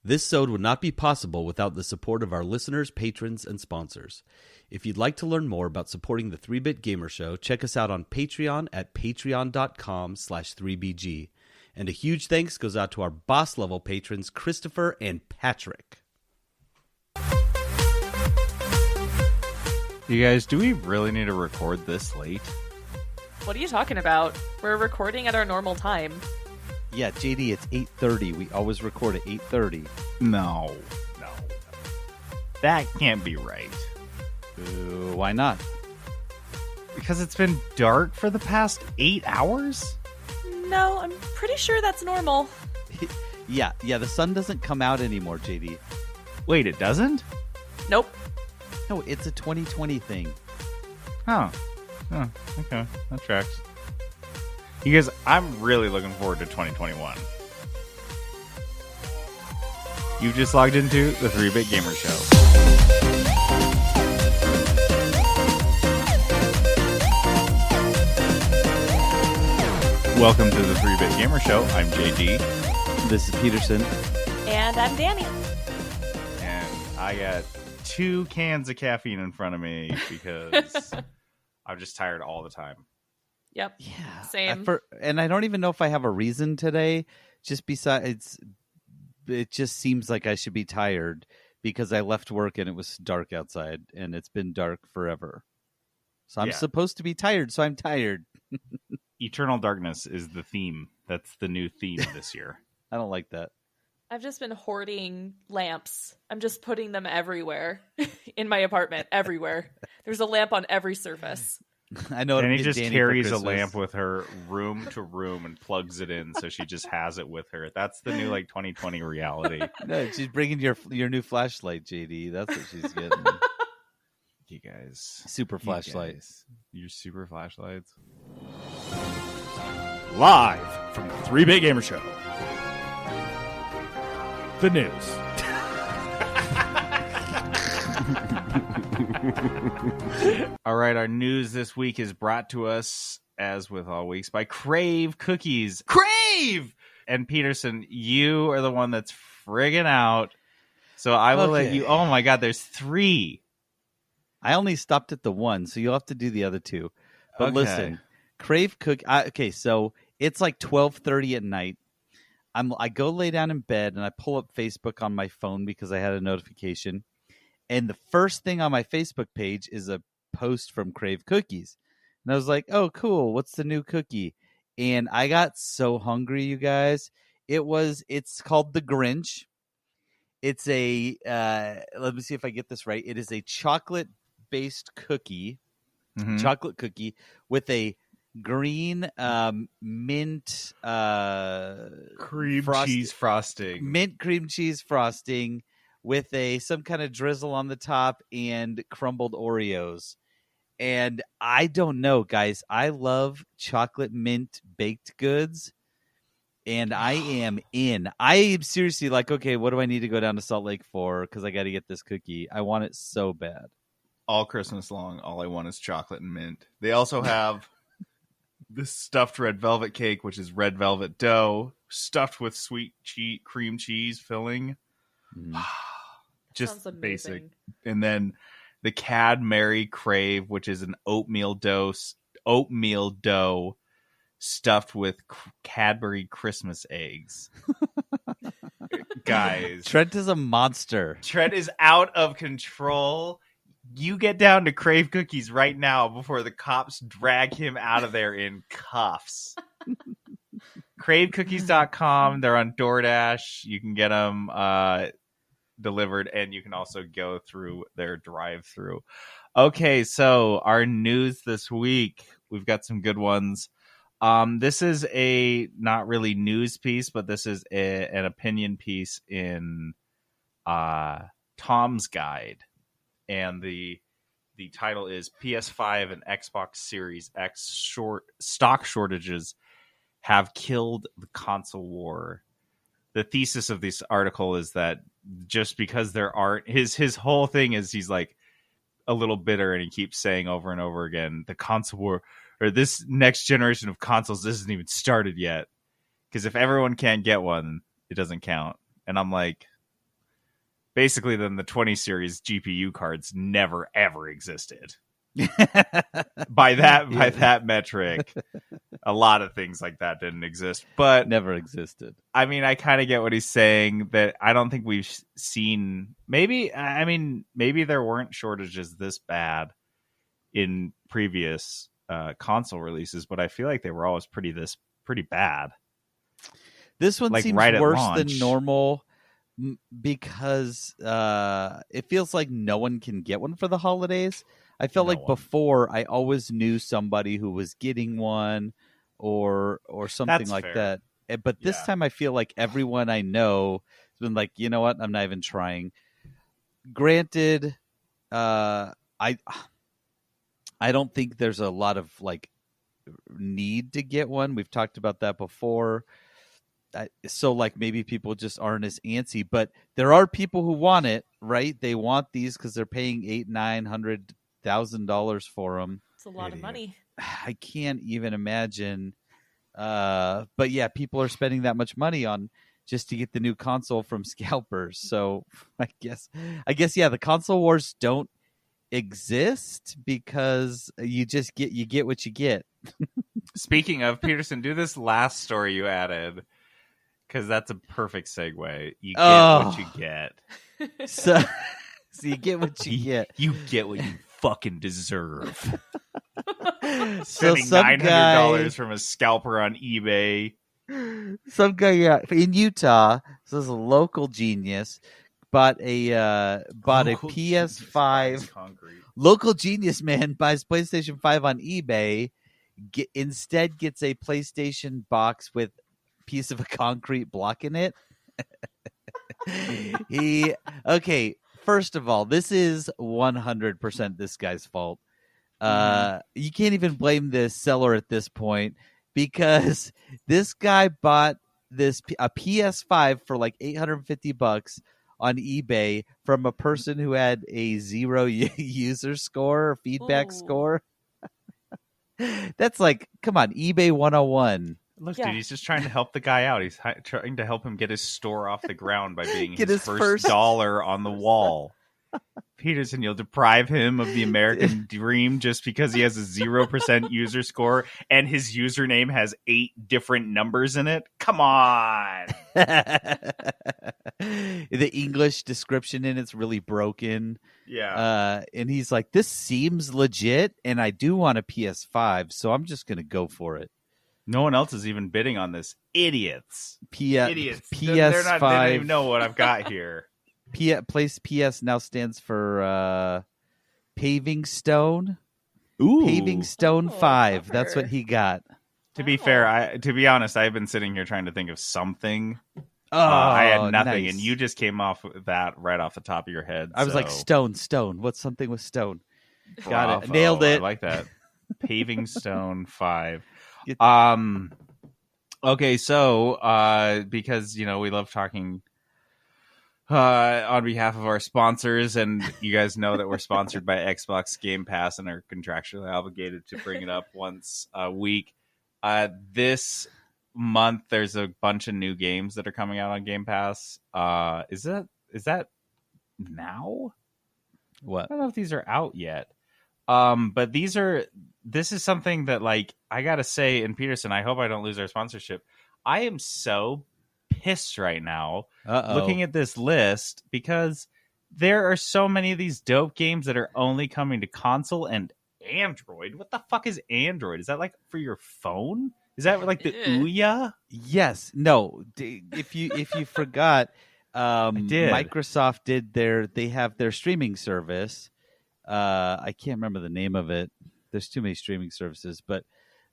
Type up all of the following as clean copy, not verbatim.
This sode would not be possible without the support of our listeners, patrons, and sponsors. If you'd like to learn more about supporting the 3-Bit Gamer Show, check us out on Patreon at patreon.com/3BG. And a huge thanks goes out to our boss-level patrons, Christopher and Patrick. You guys, do we really need to record this late? What are you talking about? We're recording at our normal time. Yeah, JD, it's 8:30. We always record at 8:30. No. That can't be right. Why not? Because it's been dark for the past 8 hours? No, I'm pretty sure that's normal. Yeah, the sun doesn't come out anymore, JD. Wait, it doesn't? Nope. No, it's a 2020 thing. Oh, okay. That tracks. You guys, I'm really looking forward to 2021. You've just logged into the 3-Bit Gamer Show. Welcome to the 3-Bit Gamer Show. I'm JD. This is Peterson. And I'm Dani. And I got 2 cans of caffeine in front of me because I'm just tired all the time. Yep. Yeah. Same. And I don't even know if I have a reason today. Just besides, it just seems like I should be tired because I left work and it was dark outside and it's been dark forever. So I'm supposed to be tired, so I'm tired. Eternal darkness is the theme. That's the new theme this year. I don't like that. I've just been hoarding lamps. I'm just putting them everywhere in my apartment, everywhere. There's a lamp on every surface. I know. Dani just carries a lamp with her room to room and plugs it in, so she just has it with her. That's the new 2020 reality. No, she's bringing your new flashlight, JD. That's what she's getting. You guys, super flashlights. Your super flashlights. Live from the 3-Bit Gamer Show. The news. All right, our news this week is brought to us, as with all weeks, by Crave Cookies. Crave! And Peterson, you are the one that's friggin' out. So I will let you... Oh my god, there's 3. I only stopped at the 1, so you'll have to do the other 2. But listen, Crave Cookie... okay, so it's like 12:30 at night. I go lay down in bed, and I pull up Facebook on my phone because I had a notification. And the first thing on my Facebook page is a post from Crave Cookies. And I was like, oh, cool. What's the new cookie? And I got so hungry, you guys. It's called the Grinch. It's a, let me see if I get this right. It is a chocolate-based cookie, chocolate cookie with a green mint cream cheese frosting. Mint cream cheese frosting. With some kind of drizzle on the top and crumbled Oreos. And I don't know, guys. I love chocolate mint baked goods. And I am in. I am seriously like, okay, what do I need to go down to Salt Lake for? Because I got to get this cookie. I want it so bad. All Christmas long, all I want is chocolate and mint. They also have this stuffed red velvet cake, which is red velvet dough, stuffed with sweet cream cheese filling. Just basic. And then the Cadbury Crave, which is an oatmeal dough stuffed with Cadbury Christmas eggs. Guys, Trent is a monster. Trent is out of control. You get down to Crave Cookies right now before the cops drag him out of there in cuffs. CraveCookies.com. They're on DoorDash. You can get them delivered, and you can also go through their drive-through. Okay, so our news this week, we've got some good ones. This is a not really news piece, but this is an opinion piece in Tom's Guide, and the title is PS5 and Xbox Series X stock shortages have killed the console war. The thesis of this article is that just because there aren't, his whole thing is he's like a little bitter, and he keeps saying over and over again, the console war, or this next generation of consoles isn't even started yet. Because if everyone can't get one, it doesn't count. And I'm like, basically then the 20 series GPU cards never ever existed. By that metric, a lot of things like that didn't exist. But never existed. I mean, I kind of get what he's saying, that I don't think we've seen, maybe there weren't shortages this bad in previous console releases, but I feel like they were always pretty bad. This one like seems right worse launch. than normal because it feels like no one can get one for the holidays. I felt like before I always knew somebody who was getting one or something That's like fair. that. But this time I feel like everyone I know has been like, you know what? I'm not even trying. Granted, I don't think there's a lot of like need to get one. We've talked about that before. So like maybe people just aren't as antsy, but there are people who want it, right? They want these because they're paying $800,000-$900,000 for them. It's a lot of money. I can't even imagine. But yeah, people are spending that much money on just to get the new console from scalpers. So I guess yeah, the console wars don't exist because you get what you get. Speaking of, Peterson, do this last story you added, because that's a perfect segue. You get what you get. So you get what you get. You get what you fucking deserve. So Spending some $900 from a scalper on eBay. Some guy in Utah, so this is a local genius, bought a PS5. Local genius man buys PlayStation 5 on eBay. Instead gets a PlayStation box with piece of a concrete blocking it. First of all, this is 100% this guy's fault. You can't even blame the seller at this point, because this guy bought a PS5 for like $850 on eBay from a person who had a 0 user score or feedback score. That's like, come on, eBay 101. Look, dude, he's just trying to help the guy out. He's trying to help him get his store off the ground by being his first dollar on the wall. Peterson, you'll deprive him of the American dream just because he has a 0% user score and his username has 8 different numbers in it? Come on. The English description in it's really broken. Yeah. And he's like, this seems legit, and I do want a PS5, so I'm just going to go for it. No one else is even bidding on this. Idiots. Idiots. They PS5. don't even know what I've got here. PS now stands for Paving Stone. Ooh. Paving Stone 5. Clever. That's what he got. To be fair, to be honest, I've been sitting here trying to think of something. Oh, I had nothing, nice. and you just came off with that right off the top of your head. I was like, stone. What's something with stone? Bravo. Got it. Nailed it. I like that. Paving Stone 5. Get- Okay, so because we love talking on behalf of our sponsors, and you guys know that we're sponsored by Xbox Game Pass and are contractually obligated to bring it up once a week. This month there's a bunch of new games that are coming out on Game Pass. Is that now? What? I don't know if these are out yet. But this is something that, like, I gotta say, and Peterson, I hope I don't lose our sponsorship. I am so pissed right now looking at this list, because there are so many of these dope games that are only coming to console and Android. What the fuck is Android? Is that like for your phone? Is that like the Ouya? Yes. No. If you forgot, Microsoft they have their streaming service. I can't remember the name of it. There's too many streaming services, but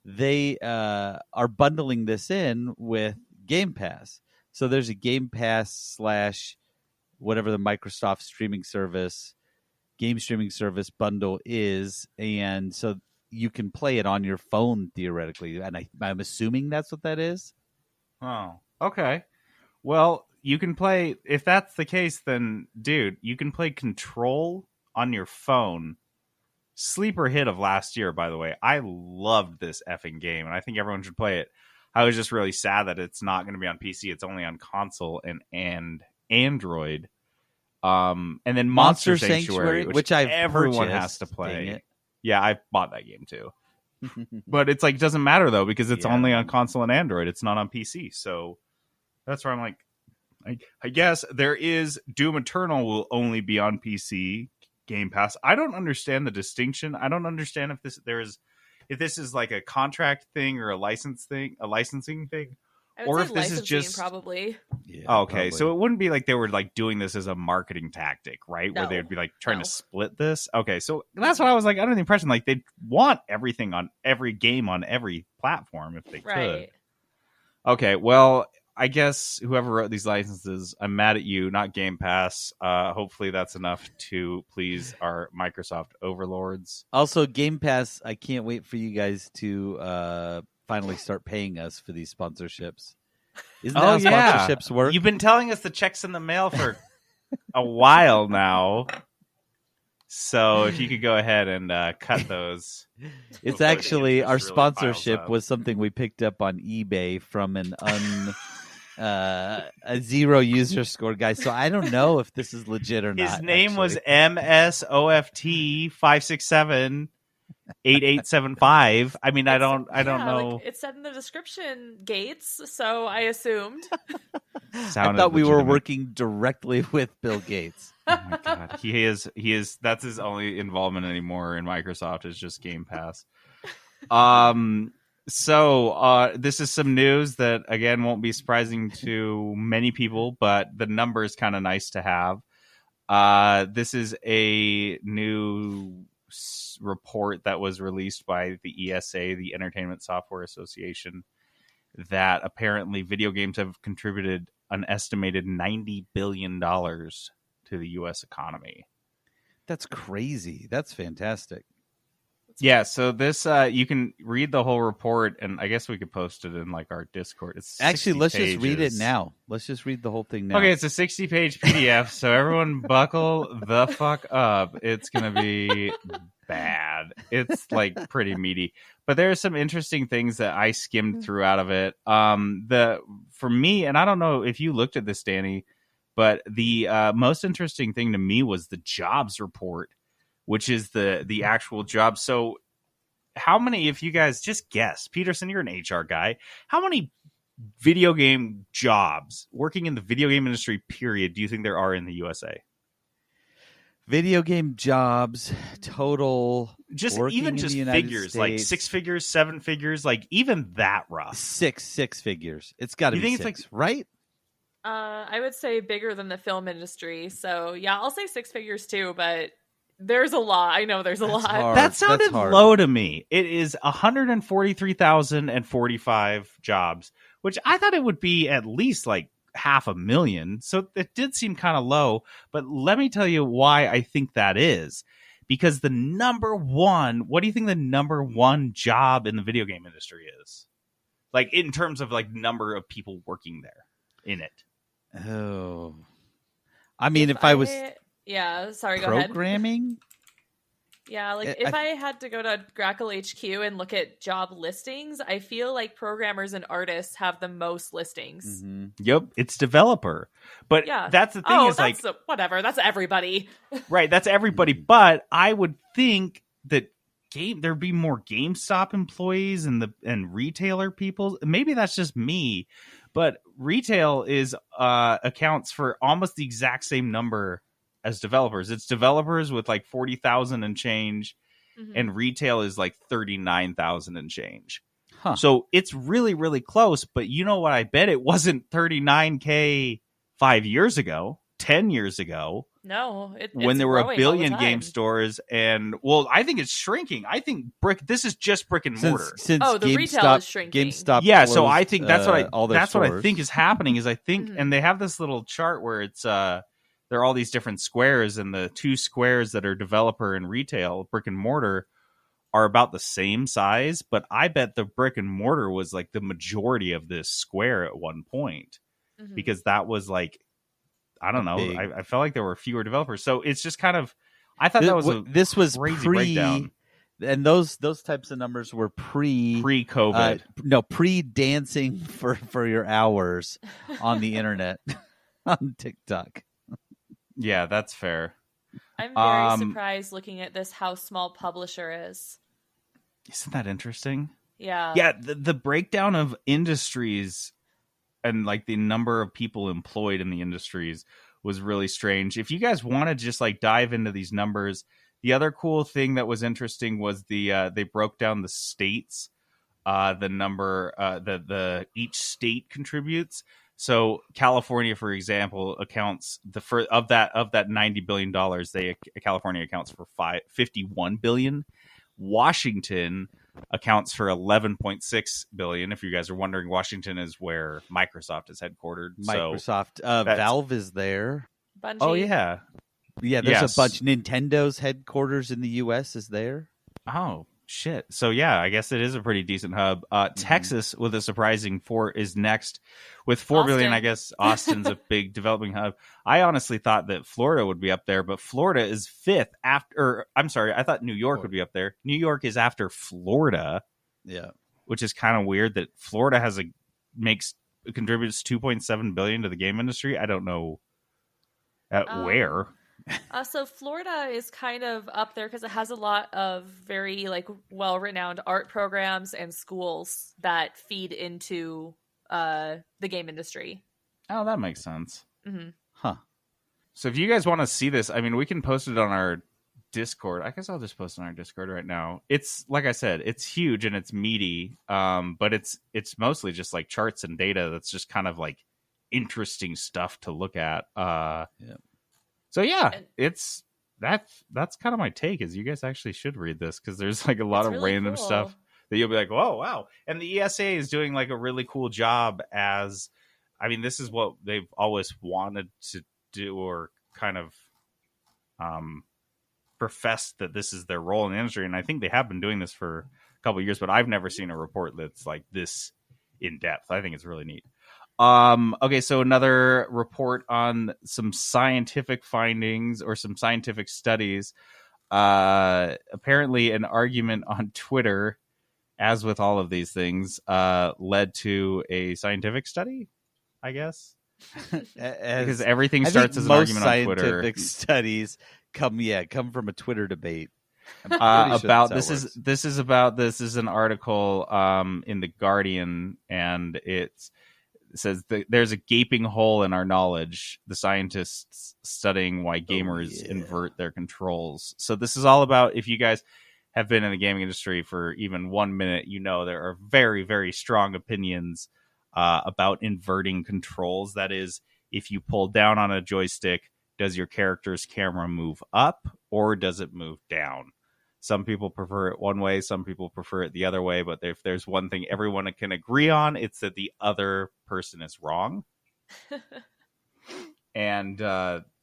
they are bundling this in with Game Pass. So there's a Game Pass / whatever the Microsoft game streaming service bundle is, and so you can play it on your phone theoretically. And I'm assuming that's what that is. Oh, okay. Well, you can play, if that's the case, then dude, you can play Control on your phone. Sleeper hit of last year, by the way. I loved this effing game, and I think everyone should play it. I was just really sad that it's not going to be on PC. It's only on console and Android. And then Monster Sanctuary, which I've everyone purchased. has to play. Dang it. Yeah, I bought that game too. But it's like, doesn't matter though, because it's only on console and Android. It's not on PC. So that's where I'm like, I guess there is Doom Eternal will only be on PC Game Pass. I don't understand the distinction. I don't understand if this is like a contract thing or a licensing thing. I would Or say if this is licensing, just probably. Yeah, okay, probably. so it wouldn't be like they were like doing this as a marketing tactic, right? Where No. they'd be like trying to split this. Okay, so that's what I was like. I don't have the impression like they'd want everything on every game on every platform if they could. Right. Okay, well, I guess whoever wrote these licenses, I'm mad at you, not Game Pass. Hopefully that's enough to please our Microsoft overlords. Also, Game Pass, I can't wait for you guys to finally start paying us for these sponsorships. Isn't that how sponsorships work? You've been telling us the check's in the mail for a while now. So if you could go ahead and cut those. It's before the actually interest our really sponsorship piles up. was something we picked up on eBay from a 0 user score guy. So I don't know if this is legit or not. His name was actually. MSOFT 567-8875. I mean, I don't know. Like, it said in the description Gates, so I assumed. I Sounded thought we were legitimate. working directly with Bill Gates. Oh my god, he is. That's his only involvement anymore in Microsoft is just Game Pass. So this is some news that again won't be surprising to many people, but the number is kind of nice to have. This is a new report that was released by the ESA, the Entertainment Software Association, that apparently video games have contributed an estimated $90 billion to the U.S. economy. That's crazy. That's fantastic. Yeah, so this you can read the whole report, and I guess we could post it in like our Discord. It's Actually, 60 let's pages. just read it now. Let's just read the whole thing now. Okay, it's a 60-page PDF, so everyone buckle the fuck up. It's gonna be bad. It's like pretty meaty, but there are some interesting things that I skimmed through out of it. For me, and I don't know if you looked at this, Danny, but the most interesting thing to me was the jobs report, which is the actual job. So how many, if you guys just guess, Peterson, you're an HR guy, how many video game jobs working in the video game industry, period, do you think there are in the USA? Video game jobs total, Just working even in just the United figures, like States, 6 figures, 7 figures, like even that rough. six figures. It's got to You be think it's six, right? I would say bigger than the film industry. So yeah, I'll say 6 figures too, but there's a lot. I know there's a lot. hard. That sounded That's hard. low to me. It is 143,045 jobs, which I thought it would be at least like 500,000. So it did seem kind of low. But let me tell you why I think that is. Because the number one, what do you think the number one job in the video game industry is? Like in terms of like number of people working there in it. Oh, I mean, if I was yeah, sorry, go ahead. programming, Yeah, like if I had to go to Grackle HQ and look at job listings, I feel like programmers and artists have the most listings. mm-hmm. Yep, it's developer. But Yeah. that's the thing is like whatever, that's everybody. right, that's everybody. But I would think that there'd be more GameStop employees and retailer people. Maybe that's just me, but retail is accounts for almost the exact same number as developers. It's developers with like 40,000 and change, and retail is like 39,000 and change. Huh. So it's really, really close. But you know what? I bet it wasn't 39K 5 years ago, 10 years ago. No, when it's there were a growing all billion the game time. stores, and well, I think it's shrinking. I think this is just brick and mortar. Since Oh, the GameStop, retail is shrinking. GameStop Yeah, so closed, I think that's what all their that's what I stores. think is happening. Is I think, and they have this little chart where it's there are all these different squares, and the two squares that are developer and retail, brick and mortar, are about the same size. But I bet the brick and mortar was like the majority of this square at one point, because that was like, I don't know. Big. I felt like there were fewer developers, so it's just kind of. I thought that was this was crazy breakdown. And those types of numbers were pre-COVID. Pre dancing for your hours on the internet on TikTok. Yeah, that's fair. I'm very surprised looking at this how small Publisher is. Isn't that interesting? Yeah. Yeah, the breakdown of industries and like the number of people employed in the industries was really strange. If you guys want to just like dive into these numbers, the other cool thing that was interesting was they broke down the states, the number the each state contributes. So California, for example, accounts of that $90 billion, California accounts for 51 billion. Washington accounts for 11.6 billion. If you guys are wondering, Washington is where Microsoft is headquartered. Microsoft, Valve is there. Bungie. Oh yeah, There's a bunch. Nintendo's headquarters in the U.S. is there. Oh shit! So yeah, I guess it is a pretty decent hub. Texas, with a surprising 4, is next with 4 billion. I guess Austin's a big developing hub. I honestly thought that Florida would be up there, but Florida is 5th after. I'm sorry, I thought New York would be up there. New York is after Florida. Yeah, which is kind of weird that Florida contributes 2.7 billion to the game industry. I don't know where. So Florida is kind of up there because it has a lot of very like well-renowned art programs and schools that feed into the game industry. Oh, that makes sense. Mm-hmm. Huh. So if you guys want to see this, I mean, we can post it on our Discord. I guess I'll just post it on our Discord right now. It's like I said, it's huge and it's meaty, but it's mostly just like charts and data. That's just kind of like interesting stuff to look at. So yeah, it's that's kind of my take. Is you guys actually should read this because there's like a lot of really random stuff that you'll be like, oh wow. And the ESA is doing like a really cool job. As I mean, this is what they've always wanted to do, or kind of professed that this is their role in the industry. And I think they have been doing this for a couple of years, but I've never seen a report that's like this in depth. I think it's really neat. Okay, so another report on some scientific findings or some scientific studies. Apparently an argument on Twitter, as with all of these things, led to a scientific study, I guess. Because everything starts as an argument on Twitter. Scientific studies come from a Twitter debate. About this is an article in the Guardian, and it says that there's a gaping hole in our knowledge. The scientists studying why gamers invert their controls. So this is all about, if you guys have been in the gaming industry for even 1 minute, you know there are very, very strong opinions about inverting controls. That is, if you pull down on a joystick, does your character's camera move up or does it move down? Some people prefer it one way, some people prefer it the other way, but if there's one thing everyone can agree on, it's that the other person is wrong. And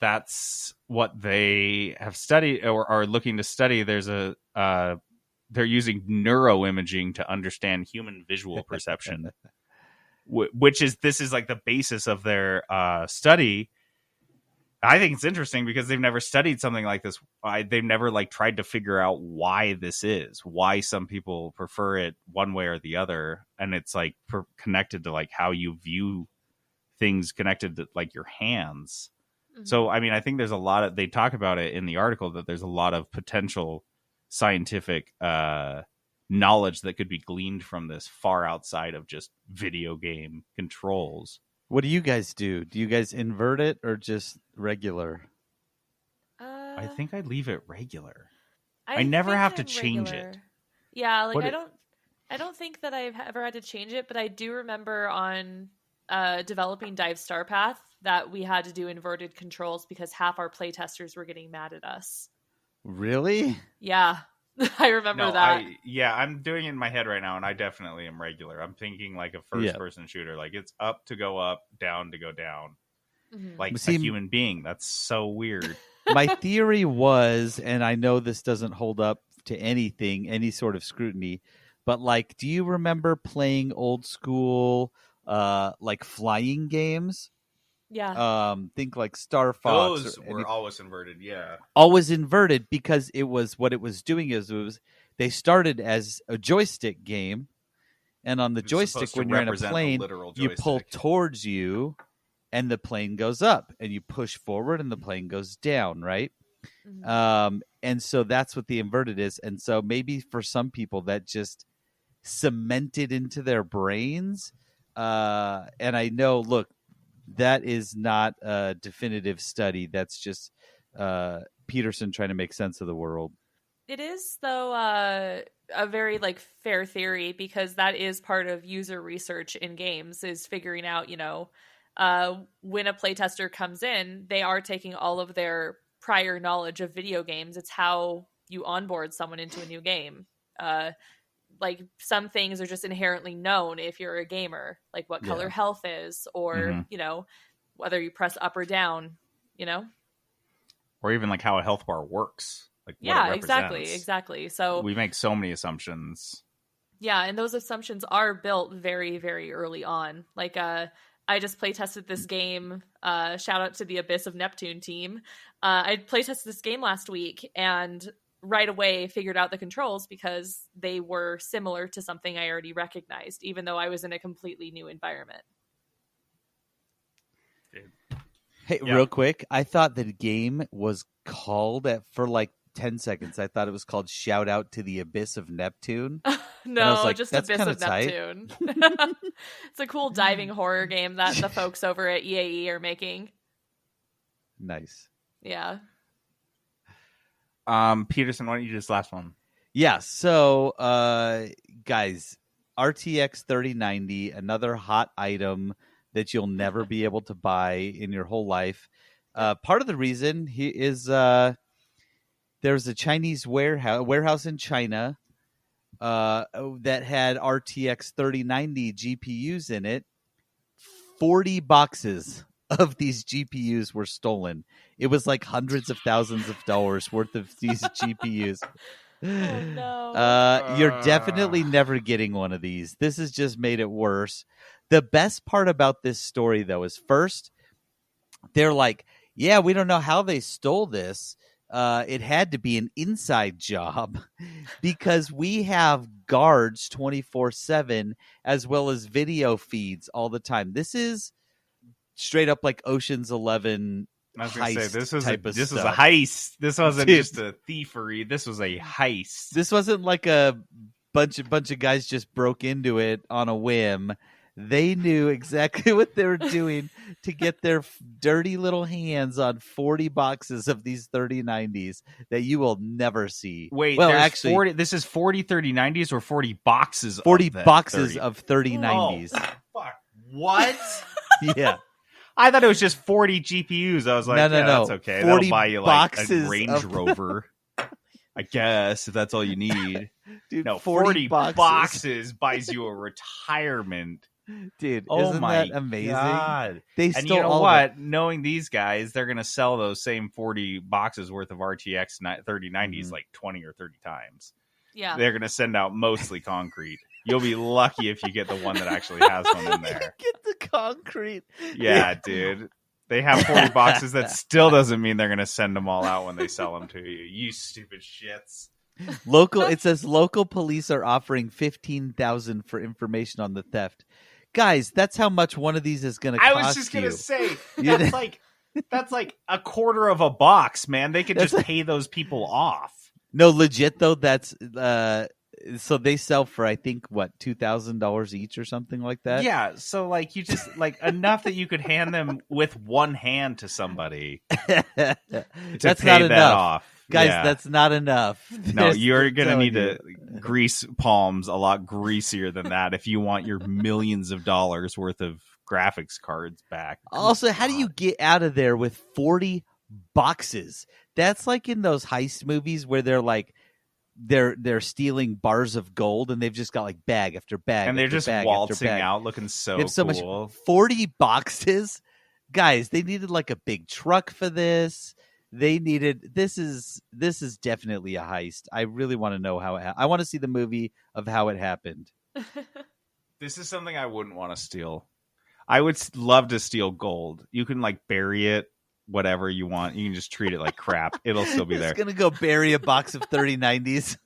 that's what they have studied or are looking to study. There's they're using neuroimaging to understand human visual perception, this is like the basis of their study. I think it's interesting because they've never studied something like this. They've never like tried to figure out why this is, why some people prefer it one way or the other. And it's like connected to like how you view things, connected to like your hands. Mm-hmm. So, I mean, I think there's they talk about it in the article that there's a lot of potential scientific knowledge that could be gleaned from this far outside of just video game controls. What do you guys do? Do you guys invert it or just regular? I think I leave it regular. I never have to change it. Yeah, like I don't think that I've ever had to change it, but I do remember on developing Dive Star Path that we had to do inverted controls because half our playtesters were getting mad at us. Really? Yeah. I remember that. I'm doing it in my head right now, and I definitely am regular. I'm thinking like a first-person shooter. Like, it's up to go up, down to go down. Mm-hmm. Like a human being. That's so weird. My theory was, and I know this doesn't hold up to anything, any sort of scrutiny, but like, do you remember playing old school, like flying games? Yeah. Think like Star Fox. Those were always inverted, yeah. Always inverted because it was what it was doing is they started as a joystick game, and on the joystick when you're in a plane, you pull towards you, and the plane goes up, and you push forward and the plane goes down, right? And so that's what the inverted is. And so maybe for some people that just cemented into their brains. And I know, look, that is not a definitive study. That's just Peterson trying to make sense of the world. It is, though, a very like fair theory, because that is part of user research in games, is figuring out, when a playtester comes in, they are taking all of their prior knowledge of video games. It's how you onboard someone into a new game. Like some things are just inherently known if you're a gamer, like what color health is, or, whether you press up or down, Or even like how a health bar works. Like what it represents. Exactly. So we make so many assumptions. Yeah, and those assumptions are built very, very early on. Like, I just play tested this game. Shout out to the Abyss of Neptune team. I play tested this game last week and right away figured out the controls because they were similar to something I already recognized, even though I was in a completely new environment. Hey, real quick, I thought the game was called for like 10 seconds. I thought it was called Shout Out to the Abyss of Neptune. No, like, just Abyss of Neptune. It's a cool diving horror game that the folks over at EAE are making. Nice. Yeah. Peterson, why don't you do this last one? Yeah, so guys, RTX 3090, another hot item that you'll never be able to buy in your whole life. Part of the reason is there's a Chinese warehouse in China that had RTX 3090 GPUs in it. 40 boxes of these GPUs were stolen. It was like hundreds of thousands of dollars worth of these GPUs. Oh, no. You're definitely never getting one of these. This has just made it worse. The best part about this story, though, is first, they're like, yeah, we don't know how they stole this. It had to be an inside job because we have guards 24/7 as well as video feeds all the time. This is straight up like Ocean's 11. I was going to say, this was a heist. This wasn't just a thievery. This was a heist. This wasn't like a bunch of guys just broke into it on a whim. They knew exactly what they were doing to get their dirty little hands on 40 boxes of these 3090s that you will never see. Wait, well, actually, 40, this is 40 3090s or 40 boxes 40 of boxes of 3090s. Oh, fuck. What? Yeah. I thought it was just 40 GPUs. I was like, no. That's okay. 40 That'll buy you like a Range Rover. I guess, if that's all you need. Dude, no, 40 boxes buys you a retirement. Dude, isn't that amazing? God. They and you know what? Knowing these guys, they're going to sell those same 40 boxes worth of RTX 3090s like 20 or 30 times. Yeah. They're going to send out mostly concrete. You'll be lucky if you get the one that actually has one in there. Get the concrete. Yeah, dude. They have 40 boxes. That still doesn't mean they're going to send them all out when they sell them to you. You stupid shits. It says local police are offering $15,000 for information on the theft. Guys, that's how much one of these is going to cost you. I was just going to say, that's like a quarter of a box, man. They could just pay those people off. No, legit though, that's so they sell for, I think, what, $2,000 each or something like that? Yeah, so like you just like enough that you could hand them with one hand to somebody to that's pay not that enough. off. Guys, yeah. That's not enough. No, you're going to need to grease palms a lot greasier than that if you want your millions of dollars worth of graphics cards back. Also, how do you get out of there with 40 boxes? That's like in those heist movies where they're like, they're stealing bars of gold and they've just got like bag after bag. And they're just waltzing out looking so so cool. Much 40 boxes? Guys, they needed like a big truck for this. They needed this is definitely a heist. I really want to know how it I want to see the movie of how it happened. This is something I wouldn't want to steal. I would love to steal gold. You can like bury it, whatever you want. You can just treat it like crap. It'll still be there. It's gonna go bury a box of 3090s.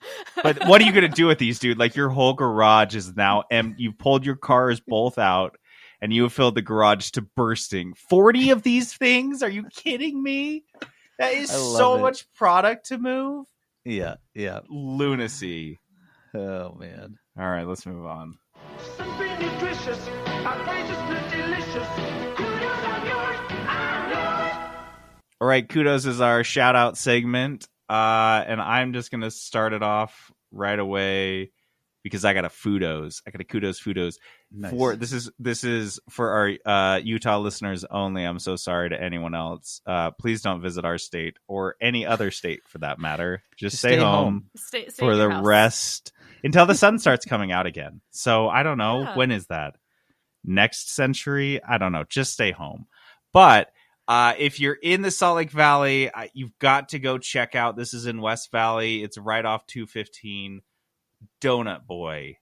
But what are you gonna do with these, dude? Like your whole garage is now empty. You pulled your cars both out, and you have filled the garage to bursting. 40 of these things? Are you kidding me? That is so much product to move. Yeah. Lunacy. Oh, man. All right, let's move on. Something nutritious, outrageously delicious. Kudos are yours, I'm yours. All right, kudos is our shout out segment. And I'm just going to start it off right away because I got a kudos. Nice. This is for our Utah listeners only. I'm so sorry to anyone else. Please don't visit our state or any other state for that matter. Just stay home stay for the house. rest until the sun starts coming out again. So I don't know. When is that? Next century? I don't know. Just stay home. But if you're in the Salt Lake Valley, you've got to go check out. This is in West Valley. It's right off 215. Donut Boy.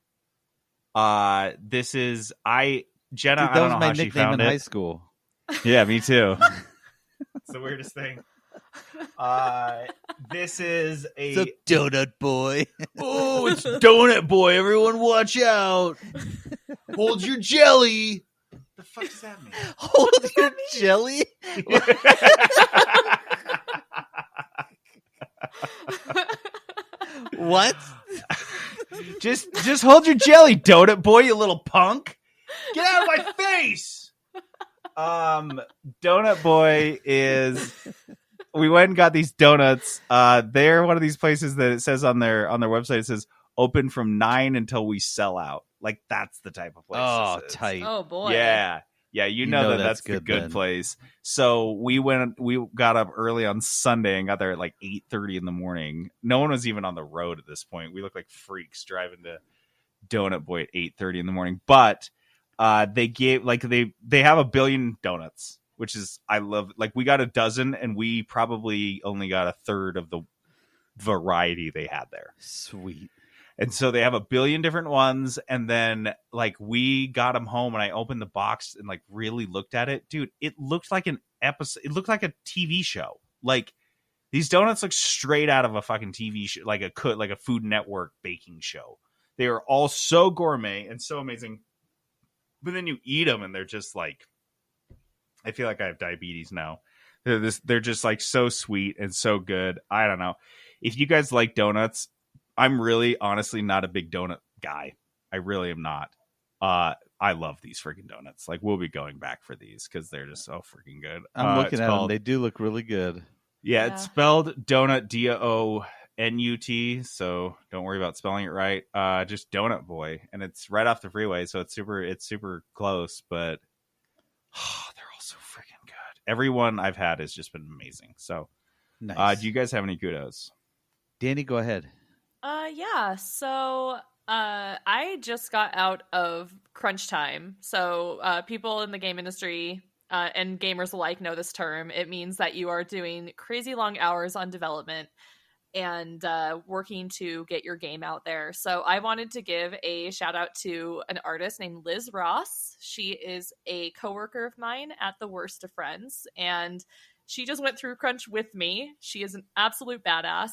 This is Jenna. Dude, I don't know my how she nickname found in it. high school. Yeah, me too. It's the weirdest thing. This is It's a Donut Boy. Oh, it's Donut Boy. Everyone watch out. Hold your jelly. The fuck does that mean? Hold your jelly? What? Just hold your jelly, Donut Boy, you little punk. Get out of my face. Donut Boy is... We went and got these donuts. They're one of these places that it says on their website, it says open from 9 until we sell out. Like, that's the type of place. Oh, this is. tight. Oh boy. Yeah. You know that's the good then. place. So we got up early on Sunday and got there at like 8:30 in the morning. No one was even on the road at this point. We looked like freaks driving to Donut Boy at 8:30 in the morning. But they gave they have 1 billion donuts, which is, I love. Like, we got a dozen and we probably only got a third of the variety they had there. Sweet. And so they have 1 billion different ones. And then like we got them home and I opened the box and like really looked at it. Dude, it looked like an episode. It looked like a TV show. Like, these donuts look straight out of a fucking TV show, like a Food Network baking show. They are all so gourmet and so amazing. But then you eat them and they're just like, I feel like I have diabetes now. They're just like so sweet and so good. I don't know. If you guys like donuts, I'm really honestly not a big donut guy. I really am not. I love these freaking donuts. Like, we'll be going back for these because they're just so freaking good. I'm looking at them. They do look really good. Yeah, it's spelled donut, DONUT. So don't worry about spelling it right. Just Donut Boy, and it's right off the freeway, so it's super close. But they're all so freaking good. Everyone I've had has just been amazing. So, nice. Do you guys have any kudos? Danny, go ahead. Yeah. So I just got out of crunch time. So people in the game industry and gamers alike know this term. It means that you are doing crazy long hours on development and working to get your game out there. So I wanted to give a shout out to an artist named Liz Ross. She is a coworker of mine at The Worst of Friends, and she just went through crunch with me. She is an absolute badass.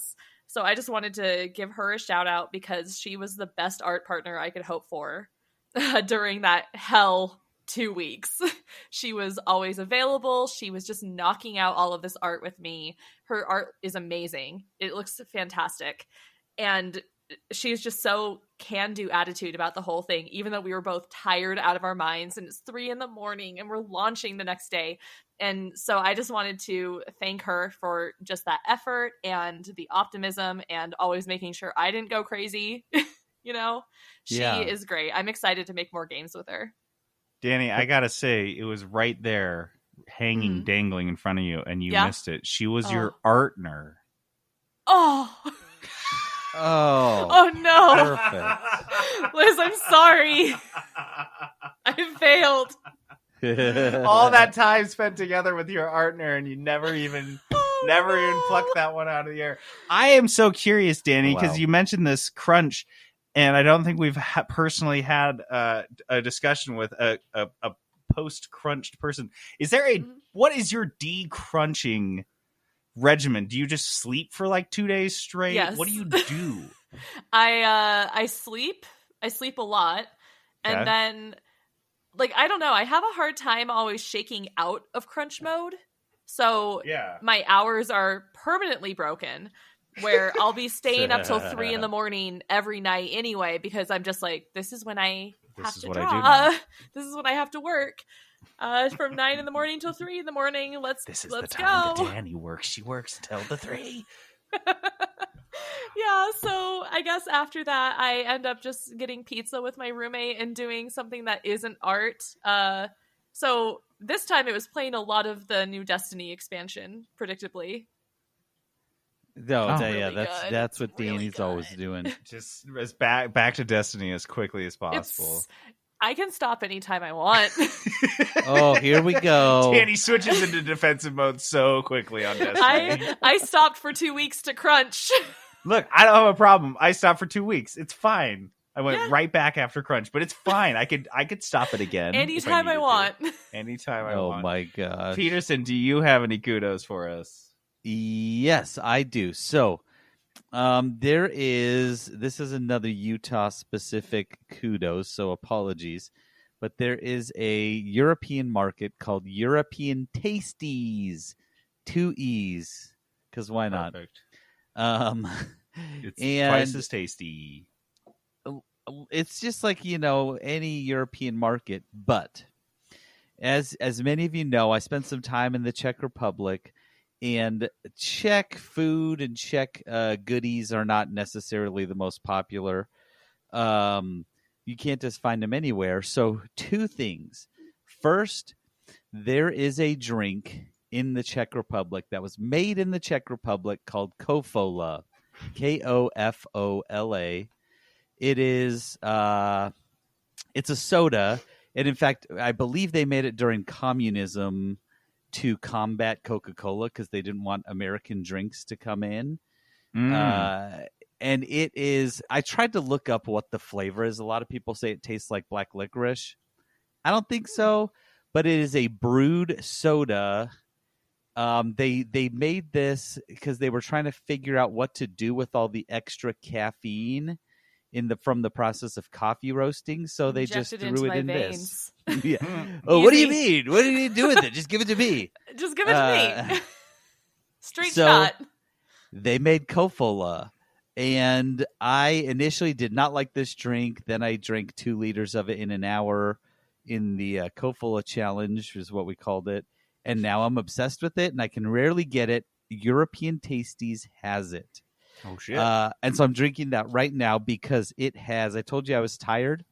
So I just wanted to give her a shout out because she was the best art partner I could hope for during that hell 2 weeks. She was always available. She was just knocking out all of this art with me. Her art is amazing. It looks fantastic. And she's just so can-do attitude about the whole thing, even though we were both tired out of our minds and it's 3 a.m. and we're launching the next day. And so I just wanted to thank her for just that effort and the optimism and always making sure I didn't go crazy. You know, she is great. I'm excited to make more games with her. Danny, I gotta say, it was right there, hanging, dangling in front of you, and you missed it. She was your artner. Oh. Oh no. Perfect. Liz, I'm sorry. I failed. All that time spent together with your partner, and you never even plucked that one out of the air. I am so curious, Danny, because you mentioned this crunch, and I don't think we've personally had a discussion with a post-crunched person. Is there what is your de-crunching regimen? Do you just sleep for like 2 days straight? Yes. What do you do? I sleep a lot, and then like, I don't know. I have a hard time always shaking out of crunch mode. So my hours are permanently broken, where I'll be staying up till 3 a.m. every night anyway, because I'm just like, this is when I have to draw. This is when I have to work. From 9 a.m. till 3 a.m. Let's go. This is the time that Dani works. She works until the 3. Yeah, so I guess after that, I end up just getting pizza with my roommate and doing something that isn't art. So this time it was playing a lot of the new Destiny expansion, predictably. No, really that's what really Dani's always doing. Just as back to Destiny as quickly as possible. I can stop anytime I want. Oh, here we go. Dani switches into defensive mode so quickly on Destiny. I stopped for 2 weeks to crunch. Look, I don't have a problem. I stopped for 2 weeks. It's fine. I went right back after crunch, but it's fine. I could stop it again. Anytime I want. Anytime I want. Oh my gosh. Peterson, do you have any kudos for us? Yes, I do. So, this is another Utah specific kudos, so apologies, but there is a European market called European Tasties, 2 E's, because why not? Perfect. It's twice as tasty. It's just like, any European market, but as many of you know, I spent some time in the Czech Republic, and Czech food and Czech goodies are not necessarily the most popular. You can't just find them anywhere. So 2 things. First, there is a drink in the Czech Republic that was made in the Czech Republic called Kofola, Kofola. It is it's a soda, and in fact, I believe they made it during communism to combat Coca-Cola because they didn't want American drinks to come in. And it is, I tried to look up what the flavor is. A lot of people say it tastes like black licorice. I don't think so, but it is a brewed soda. They made this because they were trying to figure out what to do with all the extra caffeine from the process of coffee roasting, so they just threw it in this. Yeah. Oh, what do you mean? What do you do with it? Just give it to me. Just give it to me. Straight shot. They made Kofola, and I initially did not like this drink. Then I drank 2 liters of it in an hour in the Kofola challenge, is what we called it. And now I'm obsessed with it, and I can rarely get it. European Tasties has it. Oh, shit. And so I'm drinking that right now because it has, I told you I was tired.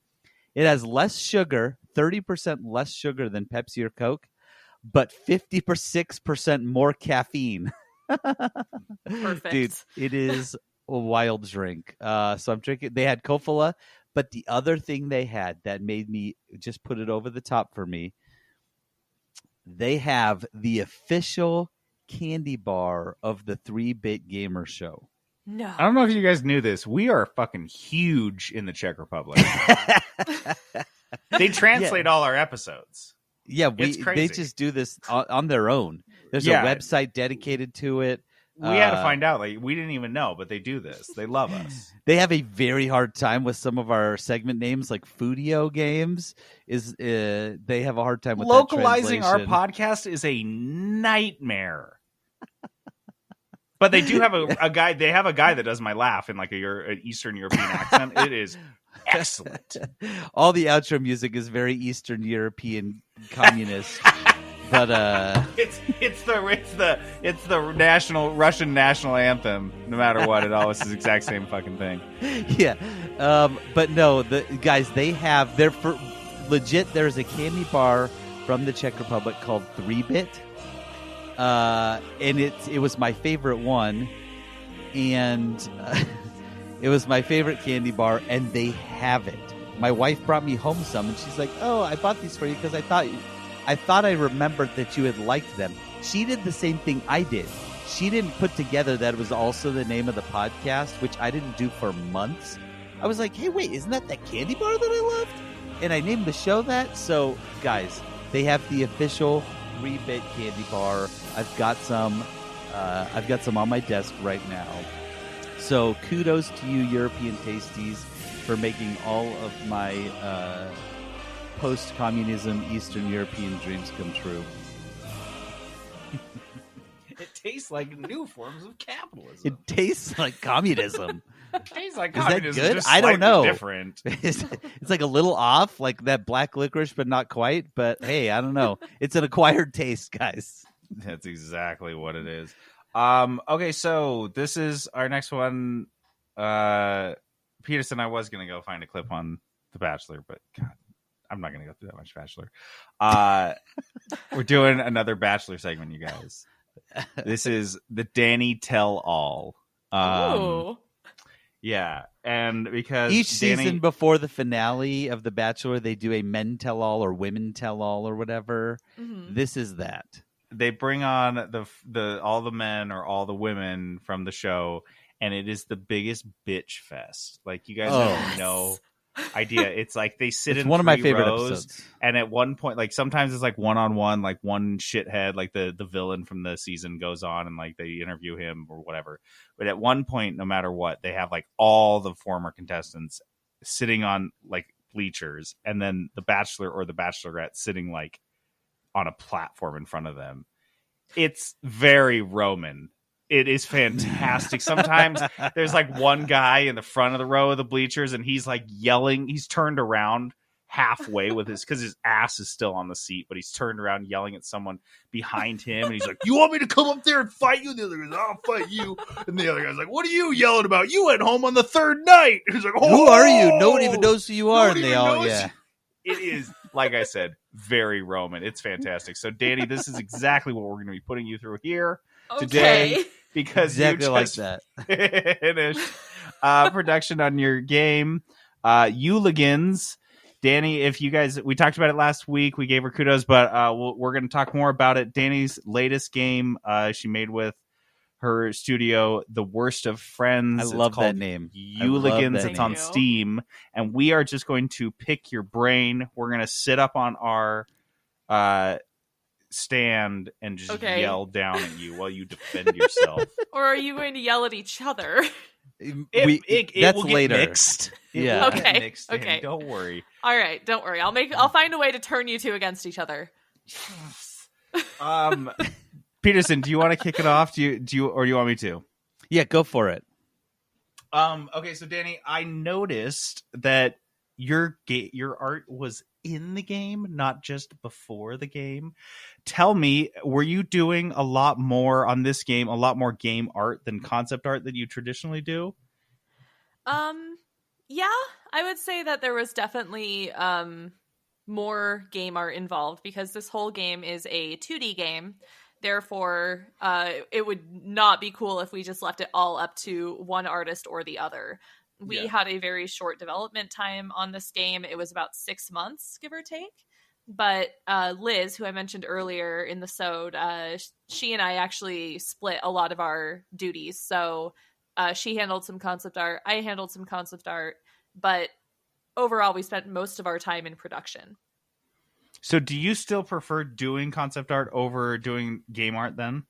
It has less sugar, 30% less sugar than Pepsi or Coke, but 56% more caffeine. Perfect. Dude, it is a wild drink. So I'm drinking. They had Kofola, but the other thing they had that made me just put it over the top for me, they have the official candy bar of the 3-Bit Gamer Show. No. I don't know if you guys knew this. We are fucking huge in the Czech Republic. They translate all our episodes. Yeah, they just do this on their own. There's a website dedicated to it. We had to find out. Like, we didn't even know, but they do this. They love us. They have a very hard time with some of our segment names, like Foodio Games. They have a hard time with localizing that our podcast is a nightmare. But they do have a guy. They have a guy that does my laugh in like an Eastern European accent. It is excellent. All the outro music is very Eastern European communist. But it's the national Russian national anthem. No matter what, it always is the exact same fucking thing. Yeah, but no, the guys, they have for legit. There's a candy bar from the Czech Republic called 3-Bit, and it was my favorite one, and it was my favorite candy bar, and they have it. My wife brought me home some, and she's like, "Oh, I bought these for you because I thought I remembered that you had liked them." She did the same thing I did. She didn't put together that it was also the name of the podcast, which I didn't do for months. I was like, hey, wait, isn't that candy bar that I loved? And I named the show that. So, guys, they have the official 3-Bit candy bar. I've got some on my desk right now. So kudos to you, European Tasties, for making all of my post-communism Eastern European dreams come true. It tastes like new forms of capitalism. It tastes like communism. It tastes like Is that communism. good? Just I don't slightly know. Different. It's like a little off, like that black licorice, but not quite. But hey, I don't know. It's an acquired taste, guys. That's exactly what it is. Okay, so this is our next one. Peterson, I was going to go find a clip on The Bachelor, but God, I'm not going to go through that much Bachelor. We're doing another Bachelor segment, you guys. This is the Dani Tell All. Ooh. Yeah, and because each Dani, season before the finale of The Bachelor, they do a men tell all or women tell all or whatever. Mm-hmm. This is that. They bring on the all the men or all the women from the show, and it is the biggest bitch fest. Like, you guys have no idea. It's like they sit in one of my 3 favorite rows, episodes. and at one point, like sometimes it's like one-on-one, like one shithead, like the villain from the season goes on and like they interview him or whatever. But at one point, no matter what, they have like all the former contestants sitting on like bleachers, and then the Bachelor or the Bachelorette sitting like on a platform in front of them. It's very Roman. It is fantastic. Sometimes there's like one guy in the front of the row of the bleachers, and he's like yelling. He's turned around halfway with because his ass is still on the seat, but he's turned around yelling at someone behind him, and he's like, "You want me to come up there and fight you?" And the other goes, "I'll fight you." And the other guy's like, "What are you yelling about? You went home on the 3rd night." And he's like, "Oh, who are you? No one even knows who you are." And they all, It is, like I said, very Roman. It's fantastic. So, Dani, this is exactly what we're going to be putting you through here today, because exactly you like just that. finished production on your game, Yuligans. Dani, if you guys, we talked about it last week. We gave her kudos, but we're going to talk more about it. Dani's latest game she made with her studio, The Worst of Friends. I love that name. Yuligans. It's on Steam, and we are just going to pick your brain. We're going to sit up on our stand and just yell down at you while you defend yourself. Or are you going to yell at each other? It that's will get later. Mixed. Yeah. Okay. Okay. Don't worry. All right. Don't worry. I'll find a way to turn you two against each other. Peterson, do you want to kick it off? Do you or do you want me to? Yeah, go for it. Okay, so Dani, I noticed that your art was in the game, not just before the game. Tell me, were you doing a lot more on this game, a lot more game art than concept art that you traditionally do? Yeah, I would say that there was definitely more game art involved, because this whole game is a 2D game. Therefore, it would not be cool if we just left it all up to one artist or the other. We had a very short development time on this game. It was about 6 months, give or take. But Liz, who I mentioned earlier in the sode, she and I actually split a lot of our duties. So she handled some concept art, I handled some concept art, but overall we spent most of our time in production. So do you still prefer doing concept art over doing game art then?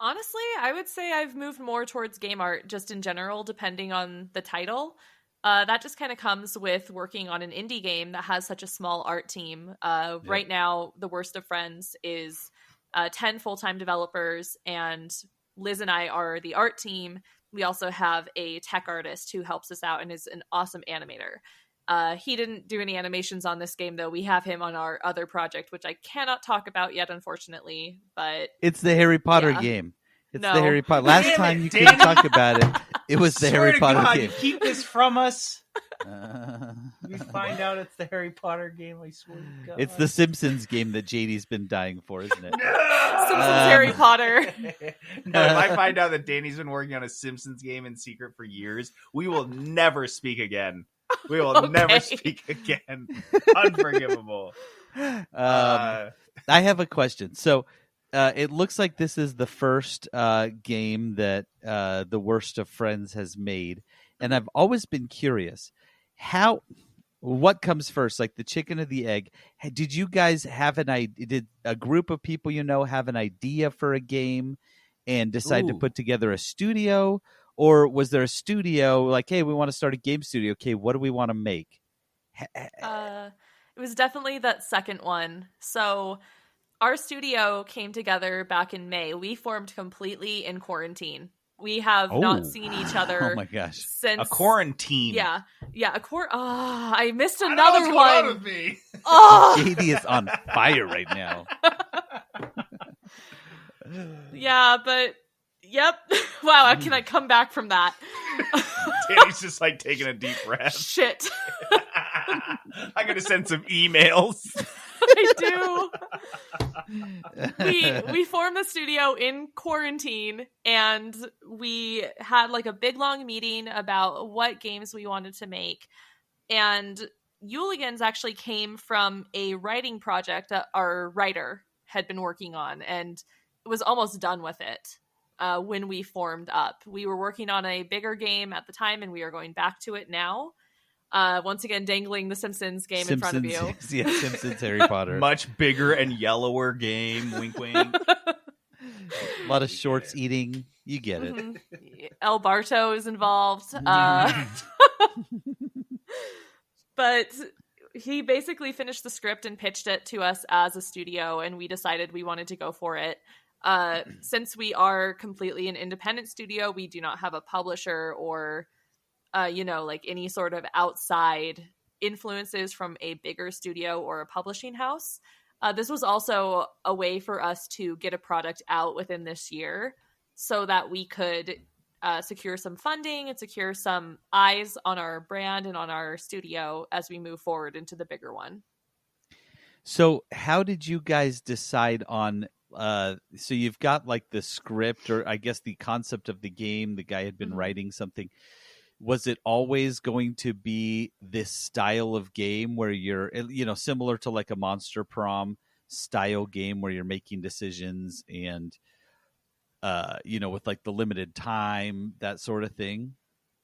Honestly, I would say I've moved more towards game art just in general, depending on the title. That just kind of comes with working on an indie game that has such a small art team. Right now, The Worst of Friends is 10 full-time developers, and Liz and I are the art team. We also have a tech artist who helps us out and is an awesome animator. He didn't do any animations on this game, though. We have him on our other project, which I cannot talk about yet, unfortunately. But it's the Harry Potter game. It's No. the Harry Potter. Last time you couldn't talk about it, it was the Harry Potter game. Keep this from us. We find out it's the Harry Potter game. I swear to God. It's the Simpsons game that JD's been dying for, isn't it? Simpsons Harry Potter. No, if I find out that Dani's been working on a Simpsons game in secret for years, we will never speak again. We will never speak again. Unforgivable. I have a question. So it looks like this is the first game that The Worst of Friends has made. And I've always been curious, what comes first, like the chicken or the egg? Did you guys have an idea? Did a group of people have an idea for a game and decide to put together a studio? Or was there a studio like, hey, we want to start a game studio. Okay, what do we want to make? It was definitely that second one. So our studio came together back in May. We formed completely in quarantine. We have not seen each other. Oh my gosh. Since a quarantine. Yeah. I missed I don't another know what's one. going on with me. Oh, JD is on fire right now. yeah, but yep. Wow, can I come back from that? Danny's just like taking a deep breath. Shit. I'm gonna send some emails. I do. We formed the studio in quarantine, and we had like a big long meeting about what games we wanted to make. And Yuligans actually came from a writing project that our writer had been working on, and was almost done with it when we formed up. We were working on a bigger game at the time, and we are going back to it now. Once again, dangling the Simpsons game in front of you. Yeah, Simpsons, Harry Potter. Much bigger and yellower game. Wink, wink. A lot of shorts eating. You get it. Mm-hmm. El Barto is involved. But he basically finished the script and pitched it to us as a studio, and we decided we wanted to go for it. Since we are completely an independent studio, we do not have a publisher or like any sort of outside influences from a bigger studio or a publishing house. This was also a way for us to get a product out within this year so that we could secure some funding and secure some eyes on our brand and on our studio as we move forward into the bigger one. So how did you guys decide on so you've got like the script, or I guess the concept of the game, the guy had been writing something. Was it always going to be this style of game where you're, similar to like a Monster Prom style game where you're making decisions and, with like the limited time, that sort of thing?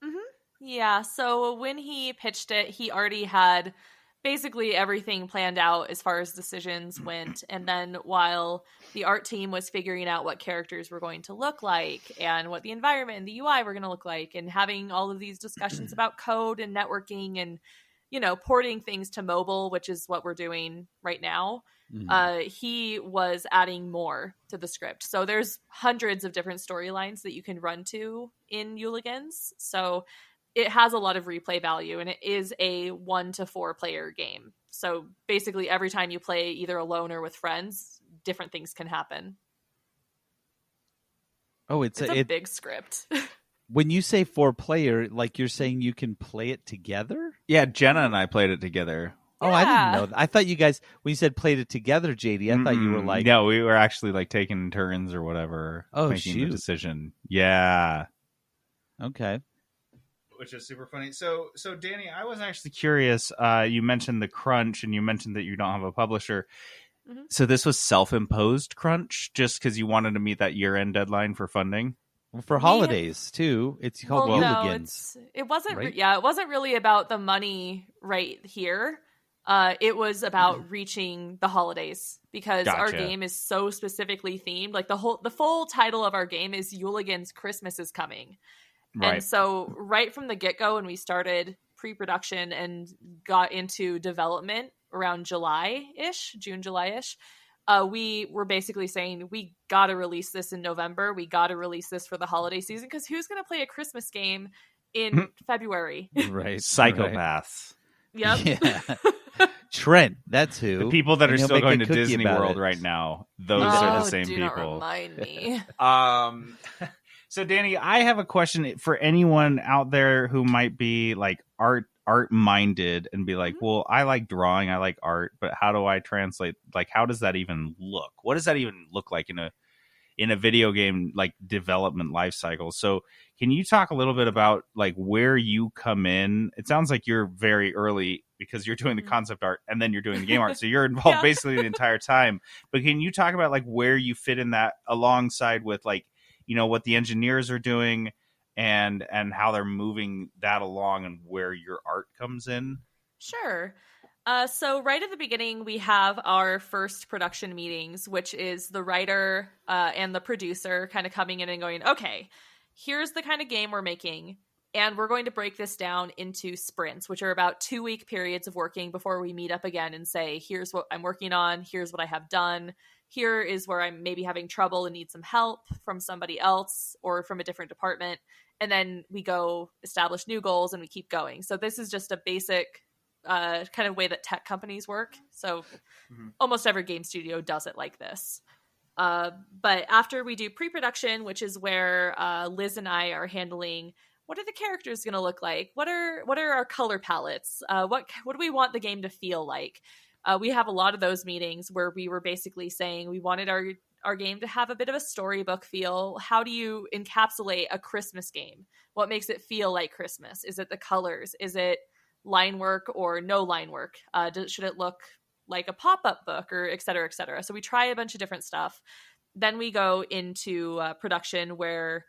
Mm-hmm. Yeah. So when he pitched it, he already had basically everything planned out as far as decisions went. And then while the art team was figuring out what characters were going to look like and what the environment and the UI were going to look like, and having all of these discussions about code and networking and, porting things to mobile, which is what we're doing right now, he was adding more to the script. So there's hundreds of different storylines that you can run to in Yuligans. So it has a lot of replay value, and it is a 1 to 4 player game. So basically every time you play either alone or with friends, different things can happen. Oh, it's a big script. When you say 4 player, like you're saying you can play it together? Yeah, Jenna and I played it together. Oh, I didn't know that. I thought you guys, when you said played it together, JD, I thought you were like... No, we were actually like taking turns or whatever. Making the decision. Yeah. Okay. Which is super funny. So Dani, I was actually curious. You mentioned the crunch, and you mentioned that you don't have a publisher. Mm-hmm. So this was self-imposed crunch, just because you wanted to meet that year-end deadline for funding? Well, for holidays too. It's called Yuligans. No, it wasn't. Right? It wasn't really about the money right here. It was about reaching the holidays, because our game is so specifically themed. Like the full title of our game is Yuligans Christmas is Coming. Right. And so right from the get-go, when we started pre-production and got into development around June, July-ish, we were basically saying, we got to release this in November. We got to release this for the holiday season, because who's going to play a Christmas game in February? Right. Psychopaths. Yep. Yeah. Trent, that's who. The people that are still going to Disney World right now. Those are the same do people. Not remind me. So Dani, I have a question for anyone out there who might be like art minded and be like, well, I like drawing, I like art, but how do I translate? Like, how does that even look? What does that even look like in a video game like development life cycle? So can you talk a little bit about like where you come in? It sounds like you're very early, because you're doing the concept art and then you're doing the game art. So you're involved basically the entire time. But can you talk about like where you fit in that alongside with like, what the engineers are doing and how they're moving that along, and where your art comes in? Sure. So right at the beginning, we have our first production meetings, which is the writer and the producer kind of coming in and going, okay, here's the kind of game we're making. And we're going to break this down into sprints, which are about 2-week periods of working before we meet up again and say, here's what I'm working on. Here's what I have done. Here is where I'm maybe having trouble and need some help from somebody else or from a different department. And then we go establish new goals and we keep going. So this is just a basic kind of way that tech companies work. So almost every game studio does it like this. But after we do pre-production, which is where Liz and I are handling, what are the characters going to look like? What are our color palettes? What do we want the game to feel like? We have a lot of those meetings where we were basically saying we wanted our game to have a bit of a storybook feel. How do you encapsulate a Christmas game? What makes it feel like Christmas? Is it the colors? Is it line work or no line work? Should it look like a pop-up book, or et cetera, et cetera? So we try a bunch of different stuff. Then we go into production where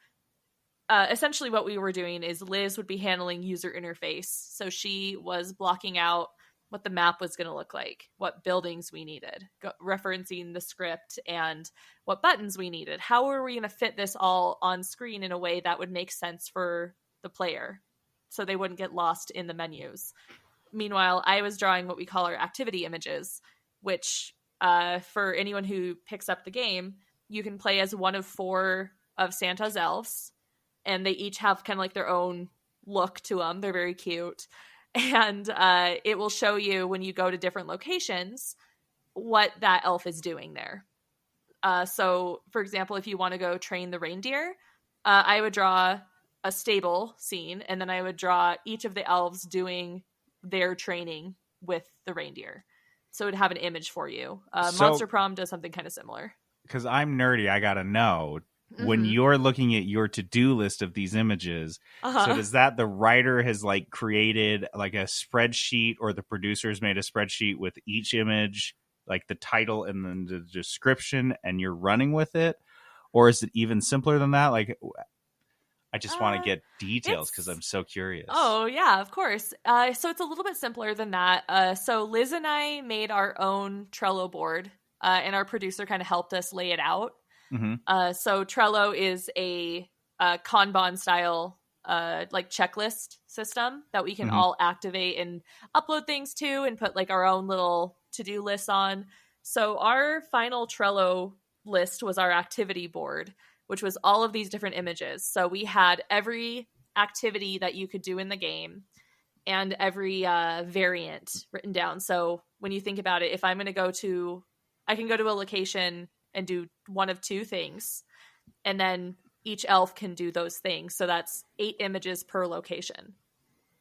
essentially what we were doing is Liz would be handling user interface. So she was blocking out what the map was going to look like, what buildings we needed, referencing the script, and what buttons we needed. How are we going to fit this all on screen in a way that would make sense for the player so they wouldn't get lost in the menus? Meanwhile, I was drawing what we call our activity images, which for anyone who picks up the game, you can play as one of 4 of Santa's elves, and they each have kind of like their own look to them. They're very cute. And it will show you when you go to different locations what that elf is doing there. So, for example, if you want to go train the reindeer, I would draw a stable scene, and then I would draw each of the elves doing their training with the reindeer. So it would have an image for you. Monster Prom does something kind of similar. Because I'm nerdy, I got to know. When you're looking at your to-do list of these images, so does that the writer has like created like a spreadsheet, or the producers made a spreadsheet with each image, like the title and then the description, and you're running with it? Or is it even simpler than that? Like, I just want to get details because I'm so curious. Oh, yeah, of course. So it's a little bit simpler than that. So Liz and I made our own Trello board, and our producer kind of helped us lay it out. So Trello is a Kanban style like checklist system that we can all activate and upload things to and put like our own little to-do lists on. So our final Trello list was our activity board, which was all of these different images. So we had every activity that you could do in the game and every variant written down. So when you think about it, if I'm going to I can go to a location and do one of 2 things, and then each elf can do those things. So that's 8 images per location,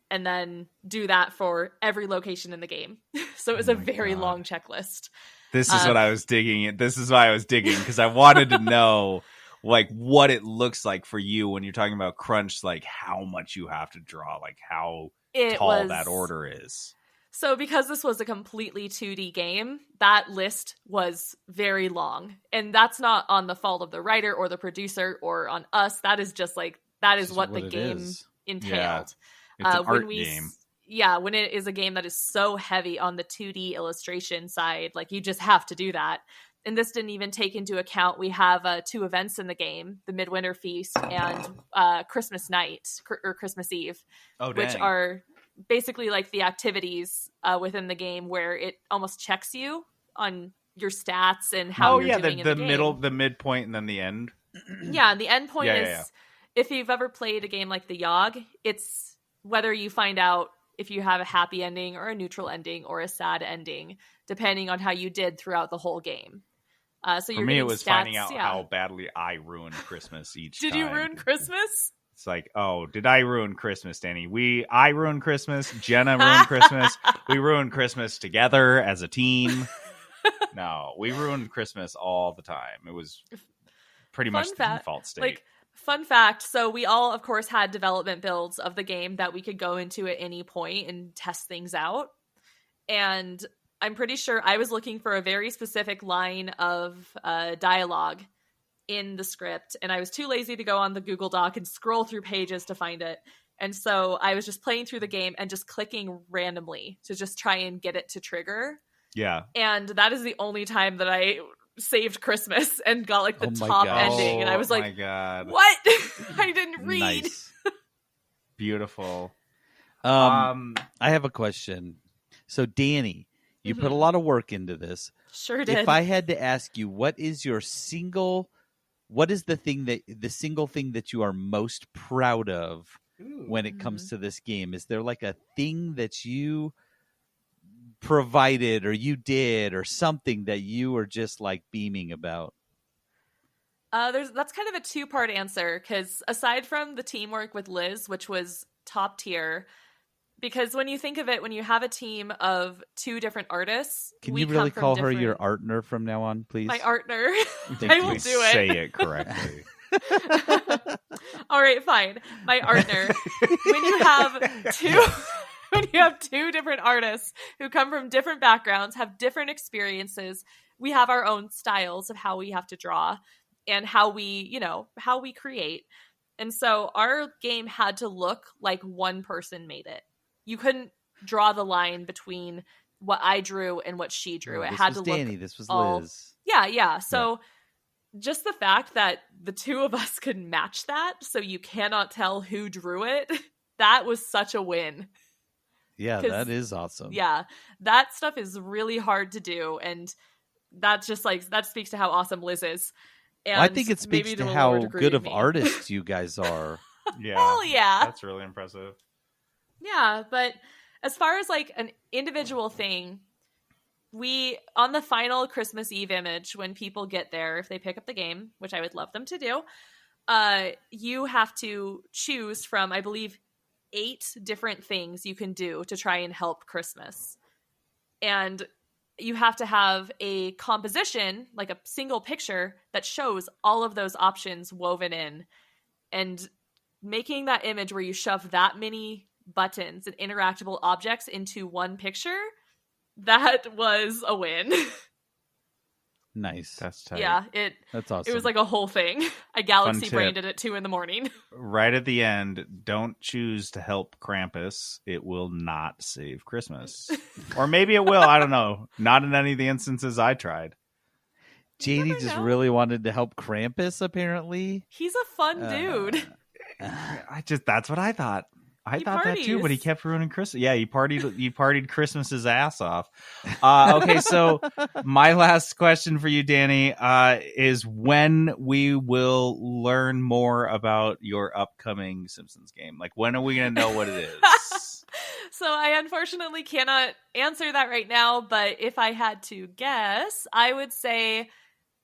and then do that for every location in the game. So it was a very long checklist. This is what I was digging. This is why I was digging, because I wanted to know like what it looks like for you when you're talking about crunch, like how much you have to draw, like how tall that order is. So because this was a completely 2D game, that list was very long. And that's not on the fault of the writer or the producer or on us. That is just like, that is what the game entailed. Yeah. It's an art game. Yeah, when it is a game that is so heavy on the 2D illustration side, like you just have to do that. And this didn't even take into account, we have 2 events in the game, the Midwinter Feast and Christmas Night or Christmas Eve, which are basically like the activities within the game where it almost checks you on your stats and how you're doing in the game. The midpoint and then the end. Yeah, and the end point is if you've ever played a game like the Yogg, it's whether you find out if you have a happy ending or a neutral ending or a sad ending, depending on how you did throughout the whole game. So for me, it was finding out how badly I ruined Christmas each time. Did you ruin Christmas? It's like, oh, did I ruin Christmas, Dani? I ruined Christmas. Jenna ruined Christmas. We ruined Christmas together as a team. No, we ruined Christmas all the time. It was pretty much the default state. Like, fun fact, so we all, of course, had development builds of the game that we could go into at any point and test things out. And I'm pretty sure I was looking for a very specific line of dialogue in the script, and I was too lazy to go on the Google Doc and scroll through pages to find it. And so I was just playing through the game and just clicking randomly to just try and get it to trigger. Yeah. And that is the only time that I saved Christmas and got like the top ending. And I was like, my God. What? I didn't read. Nice. Beautiful. I have a question. So, Dani, you put a lot of work into this. Sure did. If I had to ask you, what is the single thing that you are most proud of when it comes to this game? Is there like a thing that you provided or you did or something that you were just like beaming about? That's kind of a two-part answer, because aside from the teamwork with Liz, which was top tier, because when you think of it, when you have a team of two different artists, can you really call her your artner from now on, please? My artner. I will do it. Say it correctly. All right, fine. My artner. When you have two different artists who come from different backgrounds, have different experiences, we have our own styles of how we have to draw and how we create. And so our game had to look like one person made it. You couldn't draw the line between what I drew and what she drew. It had to look Dani. This was Liz. Yeah. So just the fact that the two of us could match that, so you cannot tell who drew it, that was such a win. Yeah, that is awesome. Yeah, that stuff is really hard to do, and that's just that speaks to how awesome Liz is. And I think it speaks to how good of artists you guys are. Yeah. Hell yeah. That's really impressive. Yeah, but as far as an individual thing, we, on the final Christmas Eve image, when people get there, if they pick up the game, which I would love them to do, you have to choose from, I believe, 8 different things you can do to try and help Christmas. And you have to have a composition, like a single picture, that shows all of those options woven in. And making that image where you shove that many buttons and interactable objects into one picture, that was a win. Nice. That's tight. Yeah, that's awesome. It was like a whole thing. I galaxy brained it at 2 a.m. Right at the end, don't choose to help Krampus. It will not save Christmas. Or maybe it will. I don't know. Not in any of the instances I tried. Janie just really wanted to help Krampus, apparently. He's a fun dude. That's what I thought. I thought parties. that too, but he kept ruining Christmas. Yeah, he partied Christmas's ass off. Okay, so my last question for you, Dani, is when we will learn more about your upcoming Simpsons game. Like, when are we going to know what it is? So I unfortunately cannot answer that right now, but if I had to guess, I would say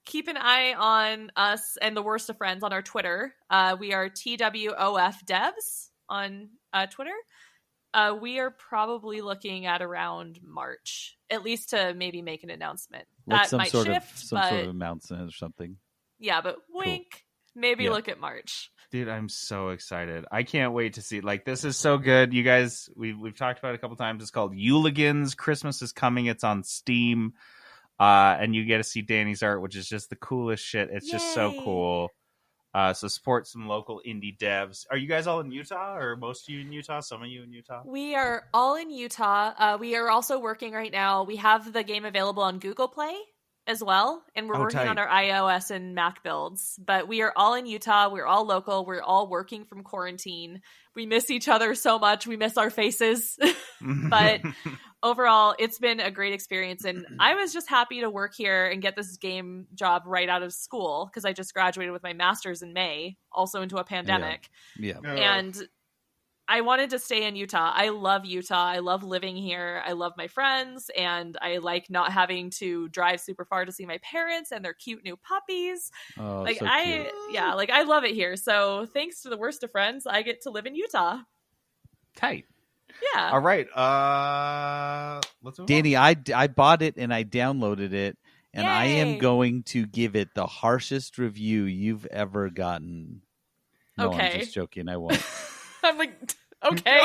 keep an eye on us and the Worst of Friends on our Twitter. We are TWOF Devs on Twitter. We are probably looking at around March, at least to maybe make an announcement. Like that might shift, some sort of announcement or something. Yeah, but wink. Cool. Maybe look at March. Dude, I'm so excited. I can't wait to see. This is so good. You guys, we've talked about it a couple times. It's called Yuligans. Christmas is coming. It's on Steam. And you get to see Dani's art, which is just the coolest shit. It's just so cool. So support some local indie devs. Are you guys all in Utah, or most of you in Utah? Some of you in Utah? We are all in Utah. We are also working right now. We have the game available on Google Play as well, and we're working on our iOS and Mac builds. But we are all in Utah. We're all local. We're all working from quarantine. We miss each other so much. We miss our faces. But overall, it's been a great experience, and I was just happy to work here and get this game job right out of school, because I just graduated with my master's in May, also into a pandemic. Yeah. And I wanted to stay in Utah. I love Utah. I love living here. I love my friends, and I like not having to drive super far to see my parents and their cute new puppies. Oh, so cute. Yeah, I love it here. So thanks to the Worst of Friends, I get to live in Utah. Tight. Yeah. All right. Let's move Dani, I bought it and I downloaded it, and I am going to give it the harshest review you've ever gotten. No, Okay. I'm just joking. I won't. I'm like, okay.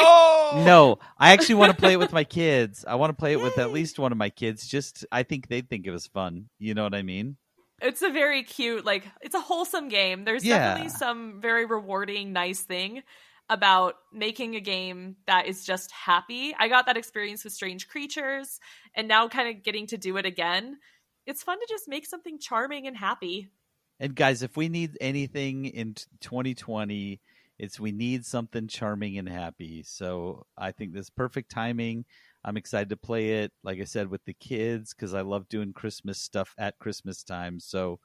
No, I actually want to play it with my kids. I want to play it with at least one of my kids. I think they'd think it was fun. You know what I mean? It's a very cute, it's a wholesome game. There's definitely some very rewarding, nice thing about making a game that is just happy. I got that experience with Strange Creatures, and now kind of getting to do it again. It's fun to just make something charming and happy. And guys, if we need anything in 2020, we need something charming and happy. So I think this is perfect timing. I'm excited to play it, like I said, with the kids because I love doing Christmas stuff at Christmas time. So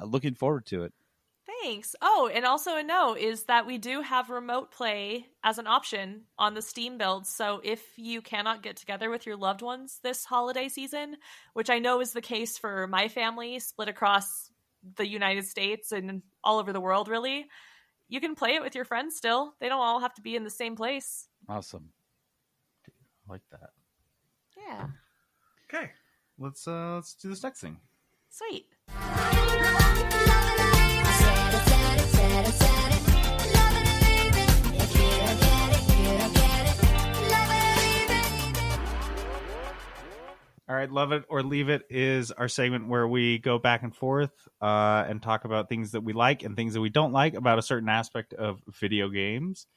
looking forward to it. Thanks. Oh, and also a note is that we do have remote play as an option on the Steam build. So if you cannot get together with your loved ones this holiday season, which I know is the case for my family split across the United States and all over the world, really, you can play it with your friends still. They don't all have to be in the same place. Awesome. I like that. Yeah. Okay, let's do this next thing. Sweet. All right, Love It or Leave It is our segment where we go back and forth and talk about things that we like and things that we don't like about a certain aspect of video games.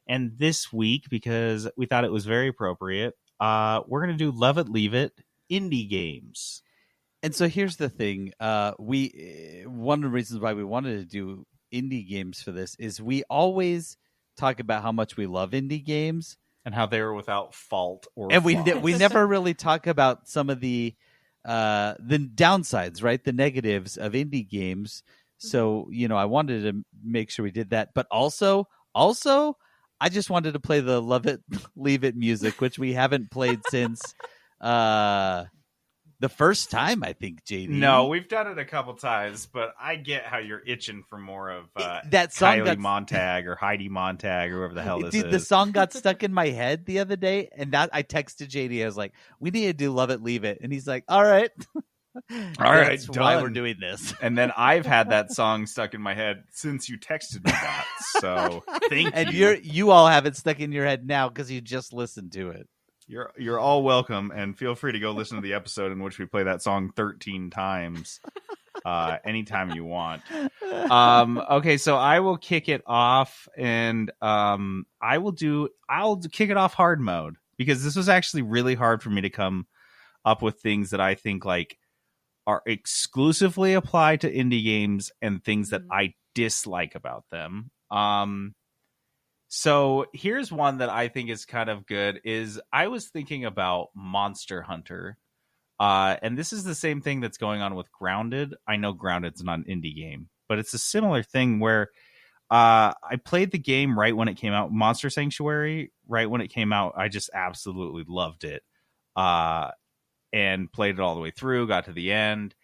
And this week, because we thought it was very appropriate, we're going to do Love It, Leave It indie games. And so here's the thing. One of the reasons why we wanted to do indie games for this is we always talk about how much we love indie games. And how they were without fault or and flaw. we never really talk about some of the downsides, right? The negatives of indie games. So, I wanted to make sure we did that. But also, I just wanted to play the Love It, Leave It music, which we haven't played since the first time, I think, JD. No, we've done it a couple times, but I get how you're itching for more of that song Kylie Montag or Heidi Montag or whoever the hell this is. The song got stuck in my head the other day, and that I texted JD. I was like, we need to do Love It, Leave It. And he's like, all right. That's why we're doing this. And then I've had that song stuck in my head since you texted me that. So thank you. And you all have it stuck in your head now because you just listened to it. You're all welcome, and feel free to go listen to the episode in which we play that song 13 times anytime you want. Okay, so I will kick it off, and I'll kick it off hard mode because this was actually really hard for me to come up with things that I think like are exclusively applied to indie games and things that I dislike about them. So here's one that I think is kind of good is I was thinking about Monster Hunter. And this is the same thing that's going on with Grounded. I know Grounded's not an indie game, but it's a similar thing where I played the game right when it came out, Monster Sanctuary, right when it came out. I just absolutely loved it and played it all the way through, got to the end.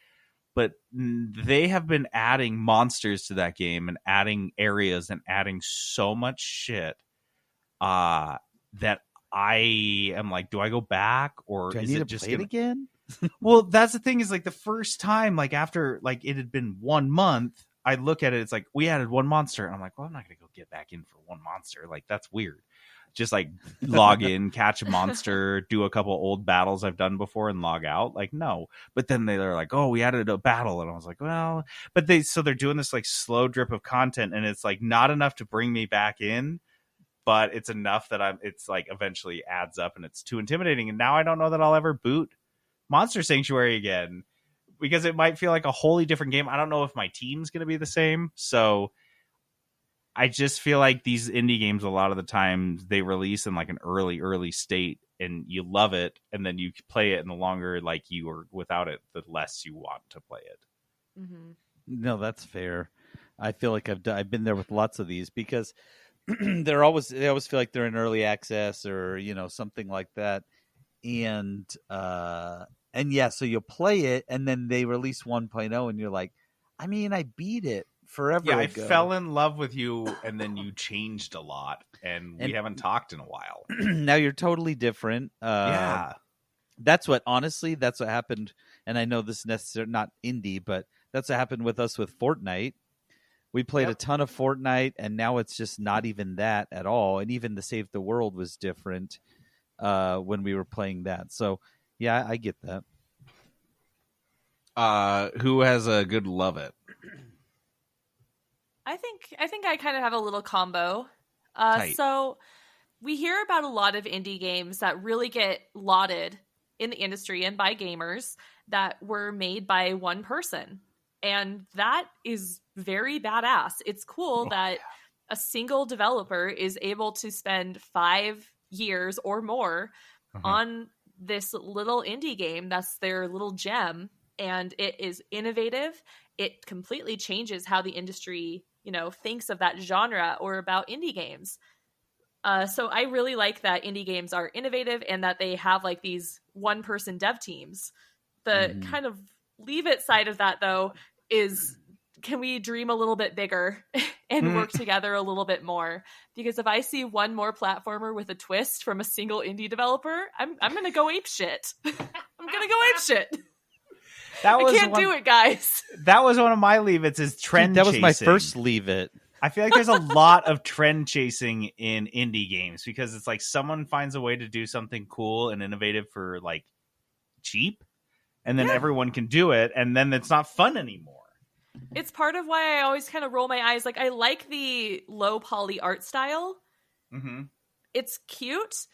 But they have been adding monsters to that game and adding areas and adding so much shit that I am like, do I go back or do I is need it to just play it again? Well, that's the thing is like the first time, like after like it had been 1 month, I look at it, it's like we added one monster. And I'm like, well, I'm not going to go get back in for one monster. Like that's weird. Just like log in, catch a monster, do a couple old battles I've done before and log out. Like, no. But then they're like, oh, we added a battle. And I was like, well, but they're doing this like slow drip of content and it's like not enough to bring me back in, but it's enough that it's like eventually adds up and it's too intimidating. And now I don't know that I'll ever boot Monster Sanctuary again because it might feel like a wholly different game. I don't know if my team's going to be the same. So I just feel like these indie games, a lot of the time they release in like an early state and you love it. And then you play it and the longer like you are without it, the less you want to play it. Mm-hmm. No, that's fair. I feel like I've been there with lots of these because they always feel like they're in early access or, something like that. And yeah, so you'll play it and then they release 1.0 and you're like, I mean, I beat it forever ago. I fell in love with you and then you changed a lot and we haven't talked in a while. Now you're totally different. Yeah. That's what happened. And I know this is necessarily not indie, but that's what happened with us with Fortnite. We played a ton of Fortnite and now it's just not even that at all. And even the Save the World was different when we were playing that. So yeah, I get that. Who has a good love it? I think I kind of have a little combo. Tight. So we hear about a lot of indie games that really get lauded in the industry and by gamers that were made by one person. And that is very badass. It's cool that a single developer is able to spend 5 years or more on this little indie game that's their little gem, and it is innovative. It completely changes how the industry, thinks of that genre or about indie games. So I really like that indie games are innovative and that they have like these one-person dev teams. The kind of leave it side of that, though, is can we dream a little bit bigger and work together a little bit more? Because if I see one more platformer with a twist from a single indie developer, I'm going to go ape shit. I'm going to go ape shit. I can't do it, guys. That was one of my leave-its is trend chasing. That was my first leave-it. I feel like there's a lot of trend chasing in indie games because it's like someone finds a way to do something cool and innovative for like cheap, and then everyone can do it, and then it's not fun anymore. It's part of why I always kind of roll my eyes. Like, I like the low poly art style. Mm-hmm. It's cute,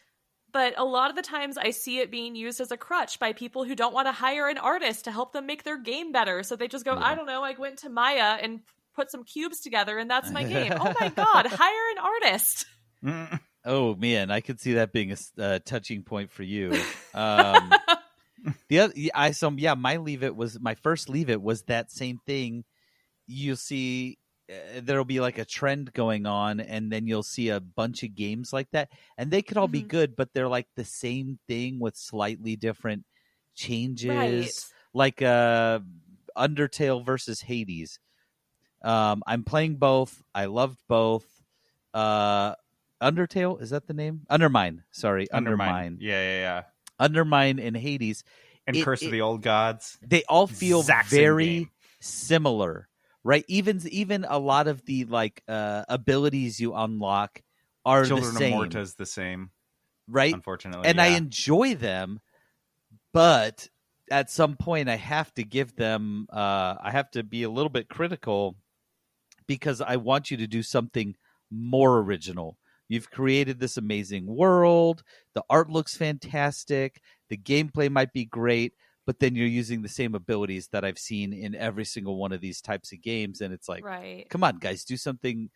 but a lot of the times I see it being used as a crutch by people who don't want to hire an artist to help them make their game better. So they just go, I don't know, I went to Maya and put some cubes together and that's my game. Oh my God, hire an artist. Oh man, I could see that being a touching point for you. My first leave it was that same thing. You'll see there'll be like a trend going on, and then you'll see a bunch of games like that, and they could all be good, but they're like the same thing with slightly different changes, right. like Undertale versus Hades. I'm playing both. I loved both. Undertale, is that the name? Undermine. Sorry, Undermine. Yeah. Undermine and Hades. And Curse of the Old Gods. They all feel very similar, right? Even a lot of the like abilities you unlock are Children the same. of Morta is the same, right? Unfortunately, and I enjoy them, but at some point I have to give them. I have to be a little bit critical because I want you to do something more original. You've created this amazing world. The art looks fantastic. The gameplay might be great, but then you're using the same abilities that I've seen in every single one of these types of games. And it's like, come on, guys, do something.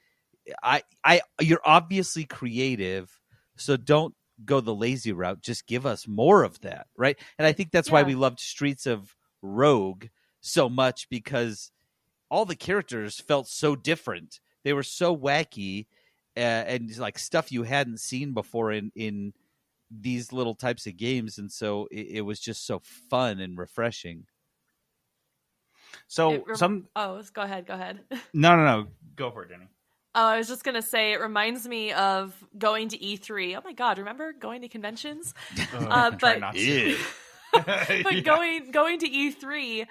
You're obviously creative, so don't go the lazy route. Just give us more of that, right? And I think that's why we loved Streets of Rogue so much, because all the characters felt so different. They were so wacky. And like stuff you hadn't seen before in these little types of games, and so it was just so fun and refreshing. So go ahead. No, go for it, Dani. Oh, I was just gonna say it reminds me of going to E3. Oh my God, remember going to conventions? But going to E3.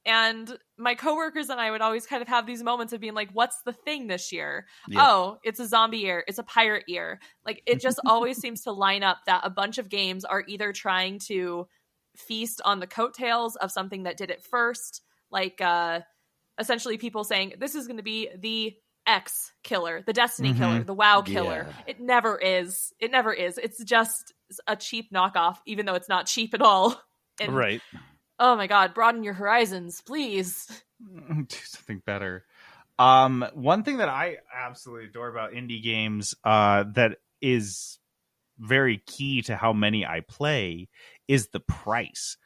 And my coworkers and I would always kind of have these moments of being like, what's the thing this year? Yeah. Oh, it's a zombie year. It's a pirate year. Like, it just always seems to line up that a bunch of games are either trying to feast on the coattails of something that did it first. Like, essentially people saying, this is going to be the X killer, the Destiny killer, the WoW killer. Yeah. It never is. It's just a cheap knockoff, even though it's not cheap at all. And right. Oh my God, broaden your horizons, please. Do something better. One thing that I absolutely adore about indie games that is very key to how many I play is the price.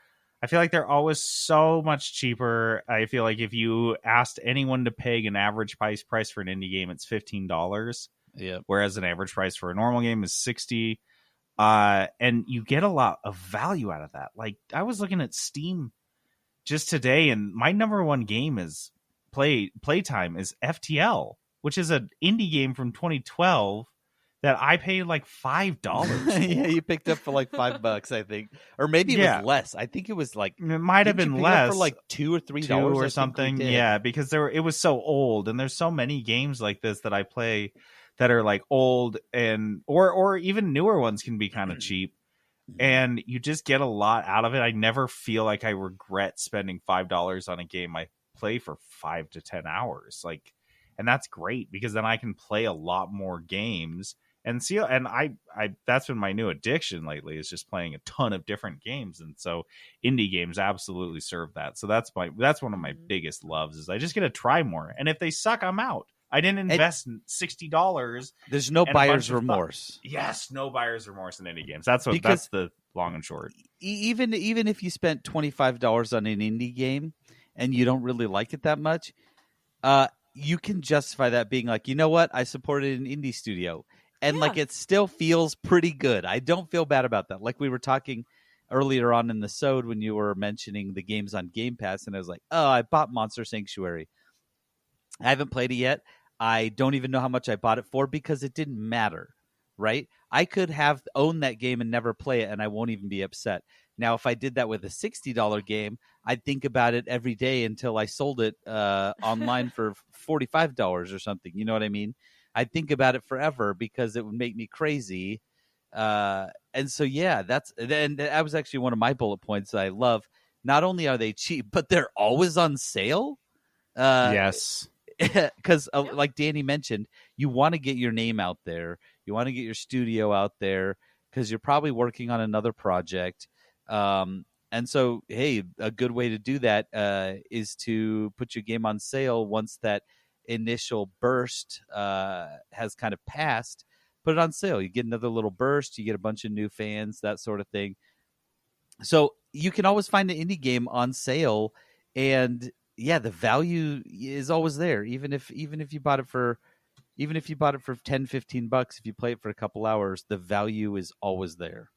I feel like they're always so much cheaper. I feel like if you asked anyone to peg an average price for an indie game, it's $15. Yeah. Whereas an average price for a normal game is $60. And you get a lot of value out of that. Like, I was looking at Steam just today, and my number one game is playtime is FTL, which is an indie game from 2012 that I paid like $5. Yeah, you picked up for like $5, I think, or maybe it was less. I think it was like it might have been less for like $2 or $3 or something. Yeah, because it was so old, and there's so many games like this that I play that are like old and or even newer ones can be kind of cheap, and you just get a lot out of it. I never feel like I regret spending $5 on a game I play for 5 to 10 hours. Like, and that's great because then I can play a lot more games and see. And I that's been my new addiction lately, is just playing a ton of different games. And so indie games absolutely serve that. So that's one of my biggest loves, is I just get to try more. And if they suck, I'm out. I didn't invest $60. There's no buyer's remorse. Yes, no buyer's remorse in indie games. That's the long and short. Even if you spent $25 on an indie game and you don't really like it that much, you can justify that being like, you know what, I supported an indie studio, and like it still feels pretty good. I don't feel bad about that. Like we were talking earlier on in the sode when you were mentioning the games on Game Pass, and I was like, oh, I bought Monster Sanctuary. I haven't played it yet. I don't even know how much I bought it for because it didn't matter, right? I could have owned that game and never play it, and I won't even be upset. Now, if I did that with a $60 game, I'd think about it every day until I sold it online for $45 or something. You know what I mean? I'd think about it forever because it would make me crazy. And so, yeah, that was actually one of my bullet points that I love. Not only are they cheap, but they're always on sale. Yes. Because like Dani mentioned, you want to get your name out there. You want to get your studio out there because you're probably working on another project. And so, hey, a good way to do that is to put your game on sale once that initial burst has kind of passed. Put it on sale. You get another little burst. You get a bunch of new fans, that sort of thing. So you can always find an indie game on sale, and yeah, the value is always there. Even if you bought it for $10, $15, if you play it for a couple hours, the value is always there.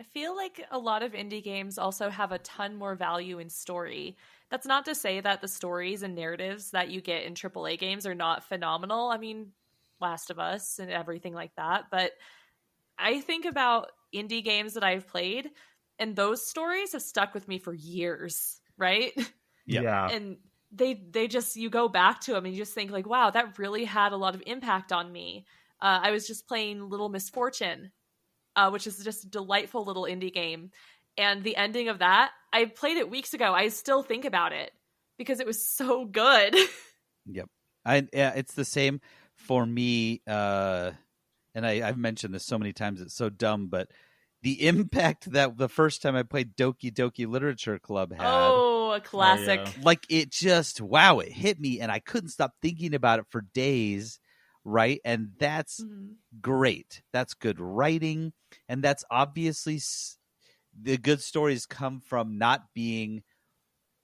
I feel like a lot of indie games also have a ton more value in story. That's not to say that the stories and narratives that you get in AAA games are not phenomenal. I mean, Last of Us and everything like that. But I think about indie games that I've played, and those stories have stuck with me for years, right? Yeah. And they just, you go back to them and you just think like, wow, that really had a lot of impact on me. I was just playing Little Misfortune, which is just a delightful little indie game. And the ending of that, I played it weeks ago. I still think about it because it was so good. Yep. It's the same for me. And I've mentioned this so many times, it's so dumb, but the impact that the first time I played Doki Doki Literature Club had. Oh, a classic. Oh, yeah. Like it just, wow, it hit me and I couldn't stop thinking about it for days, right? And that's great. That's good writing. And that's obviously the good stories come from not being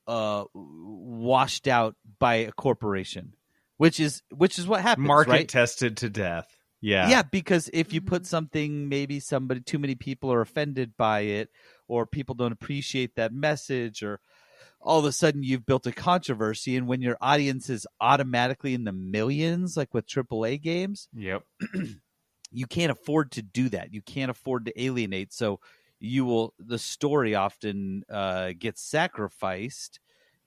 washed out by a corporation, which is what happens. Market right? tested to death. Yeah. Yeah, because if you put something, maybe too many people are offended by it, or people don't appreciate that message, or all of a sudden you've built a controversy, and when your audience is automatically in the millions, like with AAA games, Yep. you can't afford to do that. You can't afford to alienate. So the story often gets sacrificed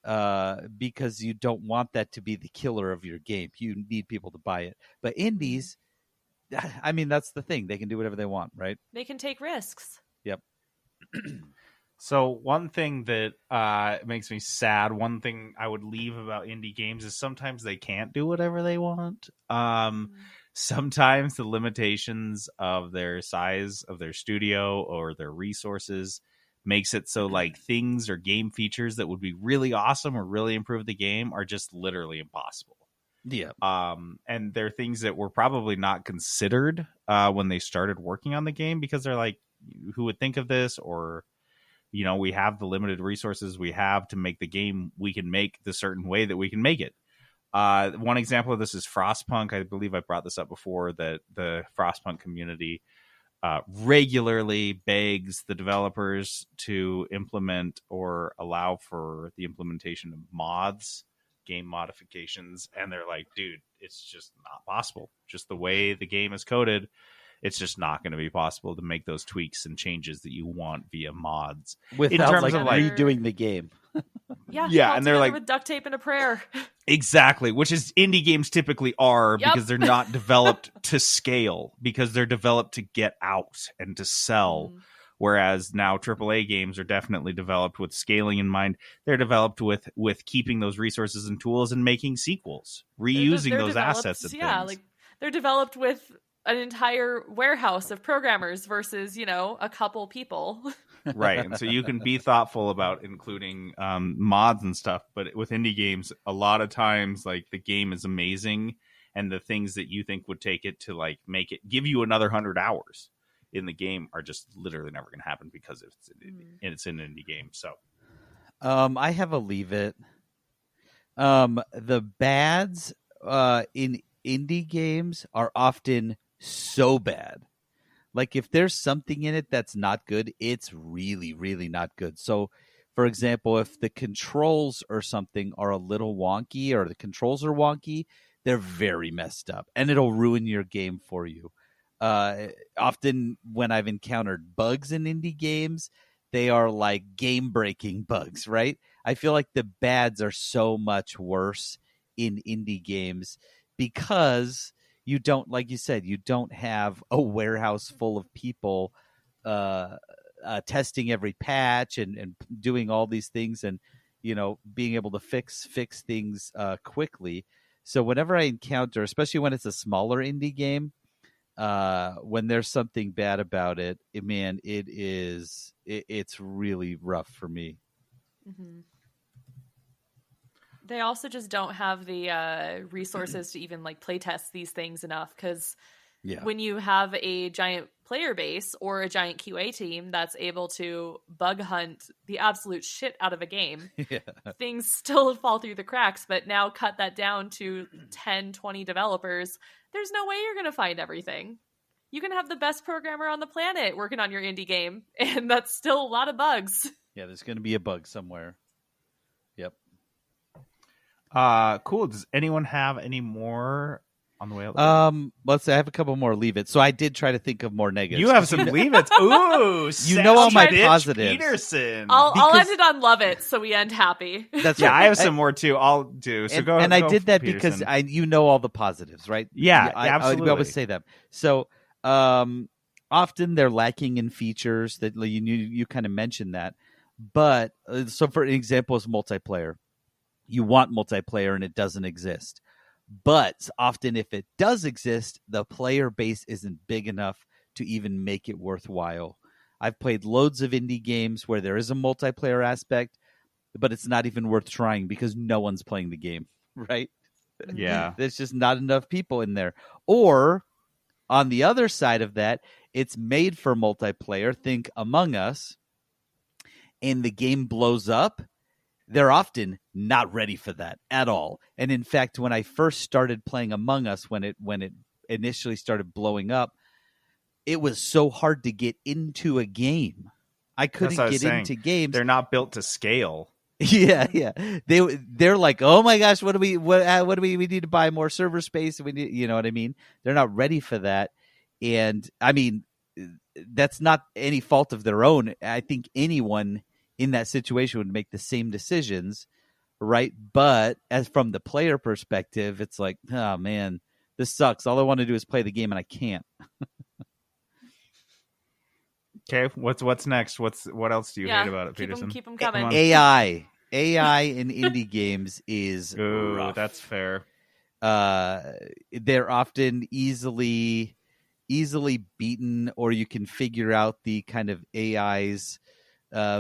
because you don't want that to be the killer of your game. You need people to buy it. But indies, I mean, that's the thing. They can do whatever they want, right? They can take risks. Yep. So one thing that makes me sad, one thing I would leave about indie games is sometimes they can't do whatever they want. Sometimes the limitations of their size of their studio or their resources makes it so like things or game features that would be really awesome or really improve the game are just literally impossible. Yeah. And they're things that were probably not considered when they started working on the game because they're like, who would think of this? Or, we have the limited resources we have to make the game we can make the certain way that we can make it. One example of this is Frostpunk. I believe I brought this up before, that the Frostpunk community regularly begs the developers to implement or allow for the implementation of mods, game modifications, and they're like, dude, it's just not possible. Just the way the game is coded, it's just not going to be possible to make those tweaks and changes that you want via mods Without terms of, like, redoing the game. Yeah, and they're like with duct tape and a prayer. Exactly, which is indie games typically are, because they're not developed to scale, because they're developed to get out and to sell. Whereas now AAA games are definitely developed with scaling in mind. They're developed with keeping those resources and tools and making sequels, reusing They're those assets and yeah, things. like they're developed with an entire warehouse of programmers versus, a couple people. Right. And so you can be thoughtful about including mods and stuff. But with indie games, a lot of times, like, the game is amazing and the things that you think would take it to like make it give you another 100 hours in the game are just literally never going to happen because it's an indie game. So I have a leave it. The bads in indie games are often so bad. Like if there's something in it that's not good, it's really, really not good. So, for example, if the controls or something are a little wonky or the controls are wonky, they're very messed up and it'll ruin your game for you. Often when I've encountered bugs in indie games, they are like game-breaking bugs, right? I feel like the bads are so much worse in indie games because you don't, like you said, you don't have a warehouse full of people testing every patch and doing all these things and, being able to fix things quickly. So whenever I encounter, especially when it's a smaller indie game, when there's something bad about it, it's really rough for me. Mm-hmm. They also just don't have the resources to even like play test these things enough because when you have a giant player base or a giant QA team that's able to bug hunt the absolute shit out of a game, things still fall through the cracks. But now cut that down to 10, 20 developers. There's no way you're going to find everything. You can have the best programmer on the planet working on your indie game, and that's still a lot of bugs. Yeah, there's going to be a bug somewhere. Yep. Cool. Does anyone have any more on the way out? Let's say I have a couple more leave it. So I did try to think of more negatives. You have some leave it. Ooh, all my positives. Peterson. I'll end it on love it, so we end happy. That's right. I have some more too. I'll do. So go. And I did that Peterson. because all the positives, right? Yeah, absolutely. I always say them. So often they're lacking in features that you kind of mentioned that. But so for example, is multiplayer. You want multiplayer and it doesn't exist. But often if it does exist, the player base isn't big enough to even make it worthwhile. I've played loads of indie games where there is a multiplayer aspect, but it's not even worth trying because no one's playing the game, right? Yeah. There's just not enough people in there. Or on the other side of that, it's made for multiplayer. Think Among Us. And the game blows up. They're often not ready for that at all. And in fact, when I first started playing Among Us, when it initially started blowing up, it was so hard to get into a game. I couldn't get into games. They're not built to scale. Yeah. They're like, oh my gosh, what do we need to buy more server space? We need, you know what I mean? They're not ready for that. And I mean, that's not any fault of their own. I think anyone in that situation would make the same decisions, right? But as from the player perspective, it's like, oh man, this sucks. All I want to do is play the game and I can't. Okay, what's next? What else do you hate about it, Peterson? Keep them coming. AI in indie games is rough. That's fair. They're often easily beaten, or you can figure out the kind of AI's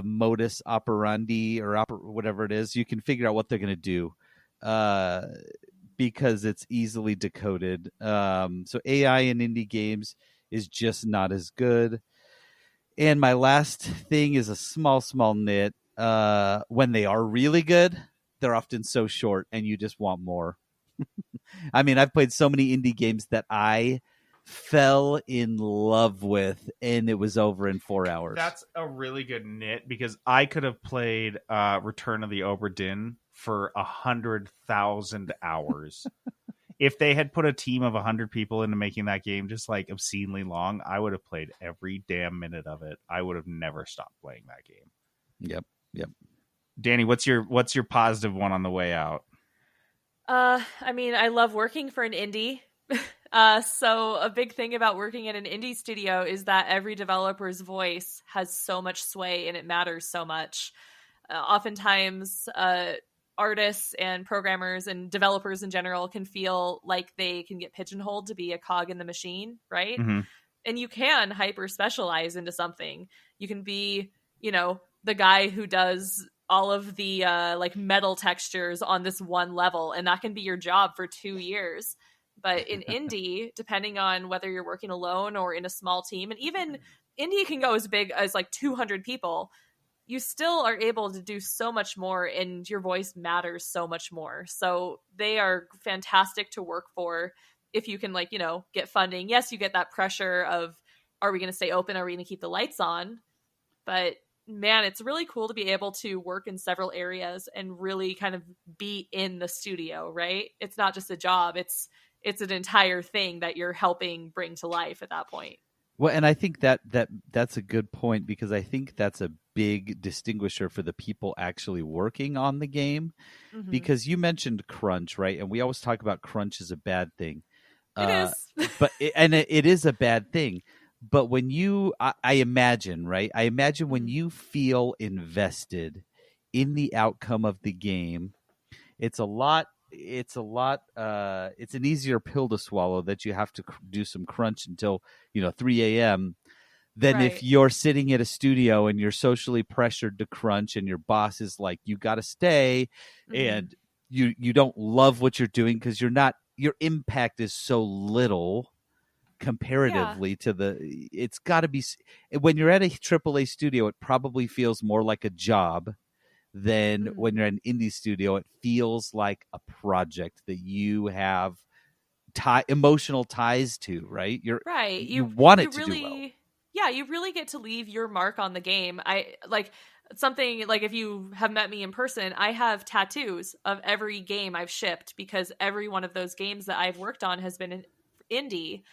modus operandi or whatever it is. You can figure out what they're going to do because it's easily decoded. So AI in indie games is just not as good. And my last thing is a small nit. When they are really good, they're often so short and you just want more. I mean, I've played so many indie games that I fell in love with and it was over in 4 hours. That's a really good nit because I could have played Return of the Obra Dinn for 100,000 hours. If they had put a team of 100 people into making that game just like obscenely long, I would have played every damn minute of it. I would have never stopped playing that game. Yep. Dani, what's your positive one on the way out? I mean, I love working for an indie. So a big thing about working in an indie studio is that every developer's voice has so much sway and it matters so much. Oftentimes, artists and programmers and developers in general can feel like they can get pigeonholed to be a cog in the machine, right? Mm-hmm. And you can hyper specialize into something. You can be, the guy who does all of the like metal textures on this one level, and that can be your job for 2 years. But in indie, depending on whether you're working alone or in a small team, and even indie can go as big as like 200 people, you still are able to do so much more, and your voice matters so much more. So they are fantastic to work for if you can, like, you know, get funding. Yes, you get that pressure of, are we going to stay open? Are we going to keep the lights on? But man, it's really cool to be able to work in several areas and really kind of be in the studio, right? It's not just a job. It's an entire thing that you're helping bring to life at that point. Well, and I think that's a good point, because I think that's a big distinguisher for the people actually working on the game. Mm-hmm. Because you mentioned crunch, right? And we always talk about crunch as a bad thing. It is. But it is a bad thing. But when I imagine, right? I imagine when you feel invested in the outcome of the game, it's an easier pill to swallow that you have to do some crunch until 3 a.m. than if you're sitting at a studio and you're socially pressured to crunch and your boss is like, you got to stay, and you don't love what you're doing because your impact is so little comparatively to it's got to be, when you're at a AAA studio, it probably feels more like a job than when you're in an indie studio. It feels like a project that you have emotional ties to, right? You want it to do well. Yeah, you really get to leave your mark on the game. I like something like, if you have met me in person, I have tattoos of every game I've shipped, because every one of those games that I've worked on has been an indie,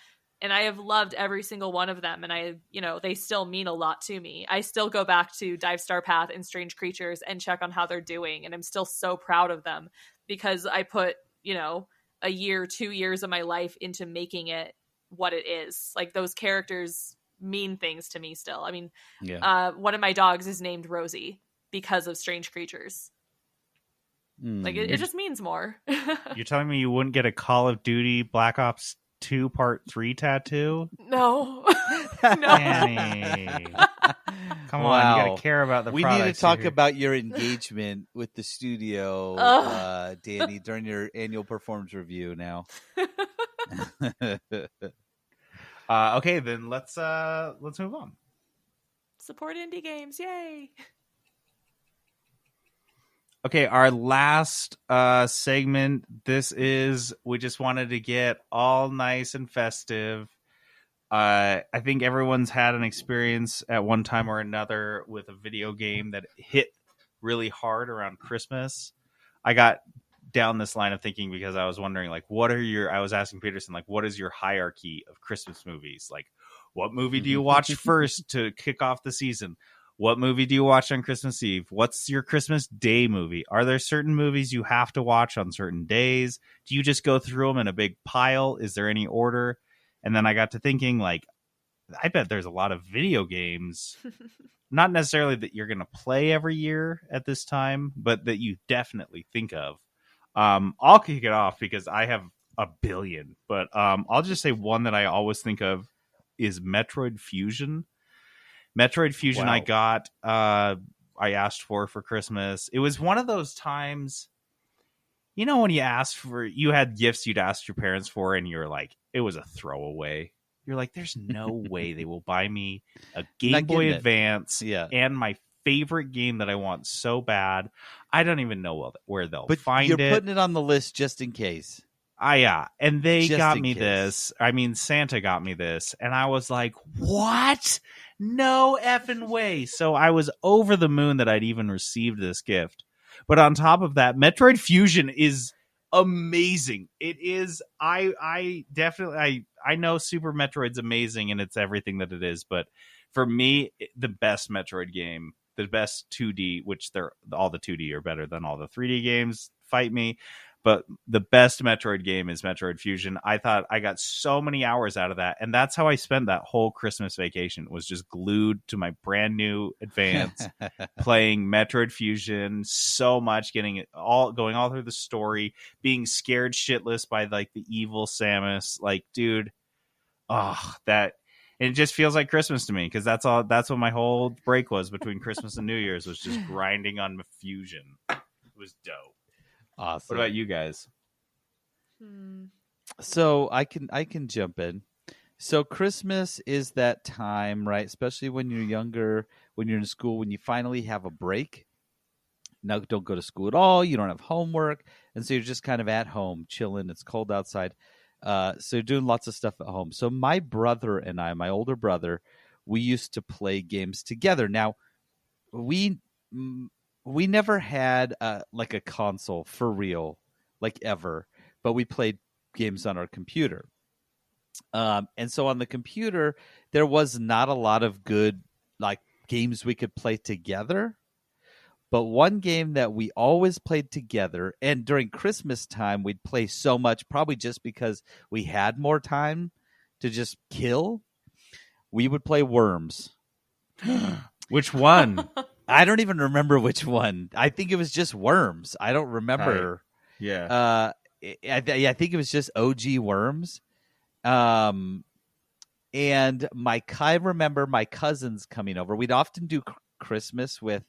and I have loved every single one of them. And they still mean a lot to me. I still go back to Dive Star Path and Strange Creatures and check on how they're doing. And I'm still so proud of them, because I put, a year, 2 years of my life into making it what it is. Like, those characters mean things to me still. I mean, one of my dogs is named Rosie because of Strange Creatures. Like, it just means more. You're telling me you wouldn't get a Call of Duty Black Ops 2 Part 3 tattoo? No. Danny. Come on, you gotta care about the We need to talk about your engagement with the studio, Dani, during your annual performance review now. Okay, then let's move on. Support indie games, yay! Okay, our last segment. We just wanted to get all nice and festive. I think everyone's had an experience at one time or another with a video game that hit really hard around Christmas. I got down this line of thinking because I was wondering, like, I was asking Peterson, like, what is your hierarchy of Christmas movies? Like, what movie do you watch first to kick off the season? What movie do you watch on Christmas Eve? What's your Christmas Day movie? Are there certain movies you have to watch on certain days? Do you just go through them in a big pile? Is there any order? And then I got to thinking, like, I bet there's a lot of video games, not necessarily that you're going to play every year at this time, but that you definitely think of. I'll kick it off because I have a billion, but I'll just say one that I always think of is Metroid Fusion. Metroid Fusion, wow. I asked for Christmas. It was one of those times, when you had gifts you'd ask your parents for, and you're like, it was a throwaway. You're like, there's no way they will buy me a Game Boy Advance and my favorite game that I want so bad. I don't even know where they'll find it. But you're putting it on the list just in case. Yeah. And they got me this. I mean, Santa got me this. And I was like, what? No effing way. So I was over the moon that I'd even received this gift. But on top of that, Metroid Fusion is amazing. It is. I definitely know Super Metroid's amazing and it's everything that it is. But for me, the best Metroid game, the best 2D, which all the 2D are better than all the 3D games. Fight me. But the best Metroid game is Metroid Fusion. I thought I got so many hours out of that. And that's how I spent that whole Christmas vacation, was just glued to my brand new Advance, playing Metroid Fusion so much, going all through the story, being scared shitless by like the evil Samus. Like, dude, it just feels like Christmas to me, because that's what my whole break was between Christmas and New Year's, was just grinding on Fusion. It was dope. Awesome. What about you guys? So I can jump in. So Christmas is that time, right? Especially when you're younger, when you're in school, when you finally have a break. Now don't go to school at all. You don't have homework, and so you're just kind of at home chilling. It's cold outside, so you're doing lots of stuff at home. So my brother and I, my older brother, we used to play games together. Now we we never had like a console for real, like ever, but we played games on our computer. And so on the computer, there was not a lot of good like games we could play together. But one game that we always played together, and during Christmas time, we'd play so much, probably just because we had more time to just kill, we would play Worms. Which one? I don't even remember which one. I think it was just Worms. I don't remember. Yeah. I think it was just OG Worms. And I remember my cousins coming over. We'd often do Christmas with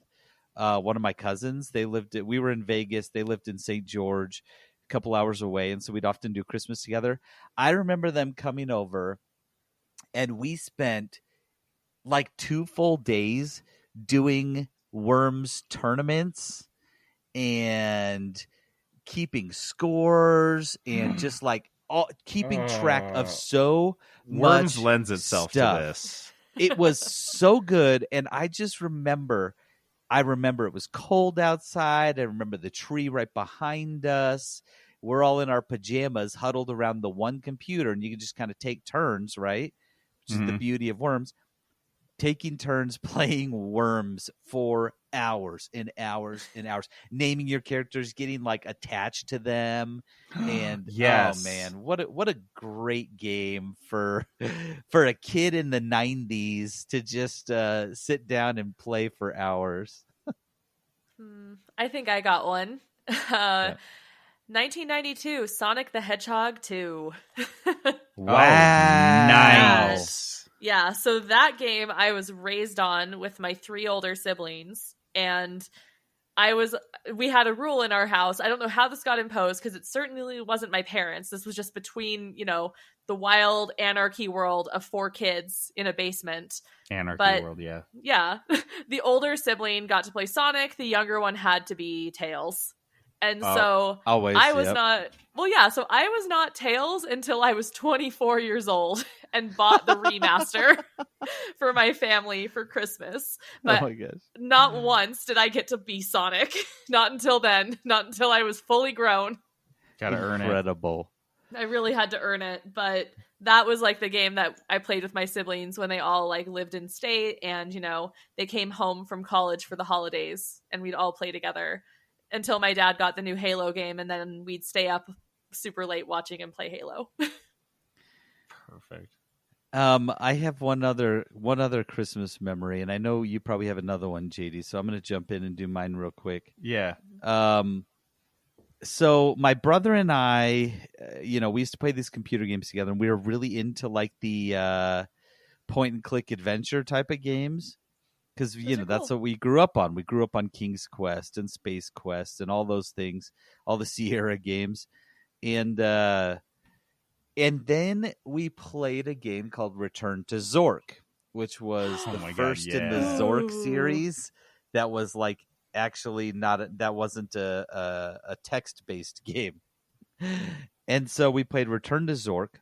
one of my cousins. We were in Vegas. They lived in St. George, a couple hours away. And so we'd often do Christmas together. I remember them coming over, and we spent like 2 full days doing Worms tournaments and keeping scores and just like keeping track of so Worms much lends itself stuff. to this. It was so good, and I remember it was cold outside. I remember the tree right behind us. We're all in our pajamas huddled around the one computer, and you can just kind of take turns, right? Which is the beauty of Worms. Taking turns playing Worms for hours and hours and hours, naming your characters, getting like attached to them, and yes. Oh man, what a great game for a kid in the 90s to just sit down and play for hours. I think I got one. 1992, Sonic the Hedgehog 2. Wow. Nice. Yeah, so that game I was raised on with my 3 older siblings, and we had a rule in our house. I don't know how this got imposed, because it certainly wasn't my parents. This was just between, the wild anarchy world of 4 kids in a basement. World, yeah. Yeah. The older sibling got to play Sonic, the younger one had to be Tails. And so always, I was so I was not Tails until I was 24 years old and bought the remaster for my family for Christmas. But oh my gosh. Not once did I get to be Sonic. Not until then. Not until I was fully grown. Gotta earn it. Incredible. I really had to earn it, but that was like the game that I played with my siblings when they all like lived in state, and they came home from college for the holidays, and we'd all play together until my dad got the new Halo game, and then we'd stay up super late watching him play Halo. Perfect. I have one other Christmas memory, and I know you probably have another one, JD, so I'm going to jump in and do mine real quick. Yeah. So my brother and I, we used to play these computer games together, and we were really into like the point and click adventure type of games. Because, that's what we grew up on. We grew up on King's Quest and Space Quest and all those things, all the Sierra games. And then we played a game called Return to Zork, which was the first in the Zork series that was like actually that wasn't a text-based game. And so we played Return to Zork.